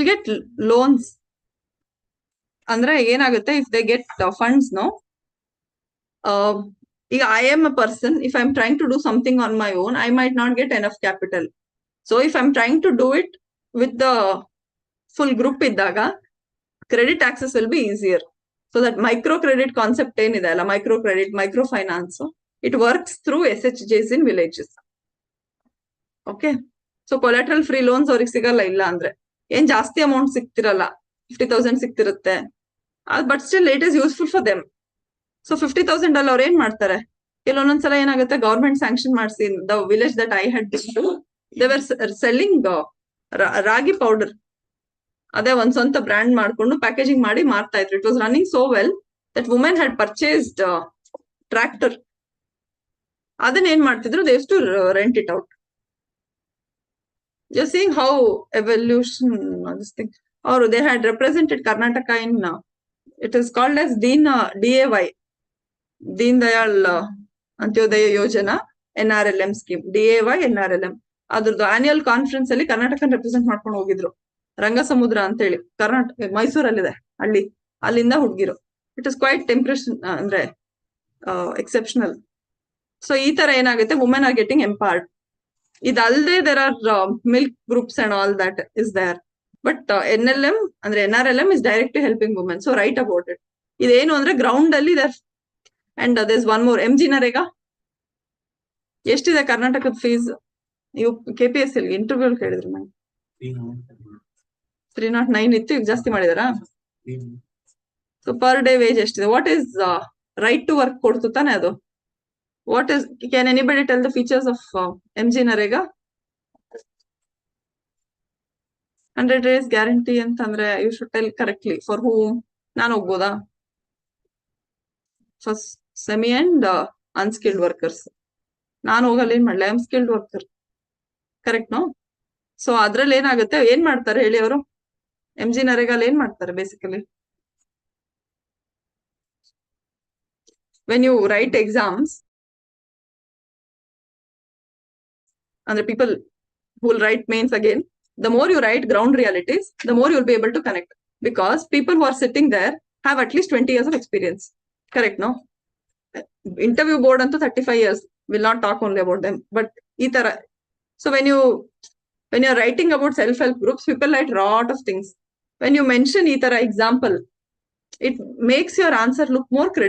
get loans. ಅಂದ್ರೆ ಏನಾಗುತ್ತೆ, if they get funds, no, I am a person, if I'm trying to do something on my own, I might not get enough capital. So if I'm trying to do it with the full group iddaga, credit access will be easier. So that microcredit concept ಏನಿದೆ ಅಲ್ಲ, microcredit, microfinance, it works through SHGs in villages. Okay. So collateral free loans ಅವ್ರಿಗೆ ಸಿಗಲ್ಲ, ಇಲ್ಲ ಅಂದ್ರೆ ಏನ್ ಜಾಸ್ತಿ amount ಸಿಗ್ತಿರಲ್ಲ, 50,000 ಸಿಗ್ತಿರುತ್ತೆ, but still it is useful for them. So 50,000 ಅಲ್ಲಿ ಅವ್ರು ಏನ್ ಮಾಡ್ತಾರೆ, ಕೆಲವೊಂದೊಂದ್ಸಲ ಏನಾಗುತ್ತೆ, ಗವರ್ಮೆಂಟ್ ಸ್ಯಾಂಕ್ಷನ್ ಮಾಡಿಸಿ, the village that I had they were selling ragi powder. ಅದೇ ಒಂದ್ ಸ್ವಂತ ಬ್ರ್ಯಾಂಡ್ ಮಾಡ್ಕೊಂಡು ಪ್ಯಾಕೇಜಿಂಗ್ ಮಾಡಿ ಮಾರ್ತಾ ಇದ್ರು. It was running so well that women had purchased tractor. ಅದನ್ನ ಏನ್ ಮಾಡ್ತಿದ್ರು, they use to rent it out. You're seeing how evolution, this thing, or they had represented Karnataka in, it is called as DAY, Deen Dayal Antyodaya Yojana NRLM scheme, DAY NRLM. ಅದ್ರದ್ದು annual conference ಅಲ್ಲಿ Karnataka represent ಮಾಡ್ಕೊಂಡು ಹೋಗಿದ್ರು. ರಂಗಸಮುದ್ರ ಅಂತ ಹೇಳಿ ಕರ್ನಾಟಕ ಮೈಸೂರಲ್ಲಿದೆ ಹಳ್ಳಿ, ಅಲ್ಲಿಂದ ಹುಡುಗಿರು. It is quite impression, ಅಂದ್ರೆ ಎಕ್ಸೆಪ್ಷನಲ್. ಸೊ ಈ ತರ ಏನಾಗುತ್ತೆ, ವುಮೆನ್ ಆರ್ ಗೆಟಿಂಗ್ ಎಂಪವರ್ಡ್. ಇದಲ್ಲದೆ there are milk groups and all that is there, but NLM ಅಂದ್ರೆ NRLM is directly helping women. So write about it. ಇದೇನು ಅಂದ್ರೆ ಗ್ರೌಂಡ್ ಅಲ್ಲಿ ಇದೆ. And there's one more, MG NREGA ಎಷ್ಟಿದೆ ಕರ್ನಾಟಕದ ಫೀಸ್? KPSC ಇಂಟರ್ವ್ಯೂ ಕೇಳಿದ್ರು ನಂಗೆ 309 ಇತ್ತು, ಈಗ ಜಾಸ್ತಿ ಮಾಡಿದಾರಾ? ಸೊ ಪರ್ ಡೇ ವೇಜ್ ಎಷ್ಟಿದೆ? What is right to work ಕೊಡ್ತು ತಾನೆ ಅದು? What is, can anybody tell the features of MG Narega? 100 days guarantee ಅಂತಂದ್ರೆ you should tell correctly for whom. ನಾನು ಹೋಗ್ಬೋದಾ? For semi and unskilled workers. ನಾನು ಹೋಗಲ್ಲ, ಏನ್ ಮಾಡ್ಲಿ, I am skilled worker. Correct no? So ಅದ್ರಲ್ಲಿ ಏನಾಗುತ್ತೆ, ಏನ್ ಮಾಡ್ತಾರೆ ಹೇಳಿ ಅವರು? MG Narega ಏನ್ ಮಾಡ್ತಾರೆ basically? When you write exams, and the people who will write mains again, the more you write ground realities, the more you will be able to connect, because people who are sitting there have at least 20 years of experience. Correct, no? Interview board antu 35 years, will not talk only about them, but itara. So when you are writing about self-help groups, people write lot of things. When you mention itara example, it makes your answer look more credible.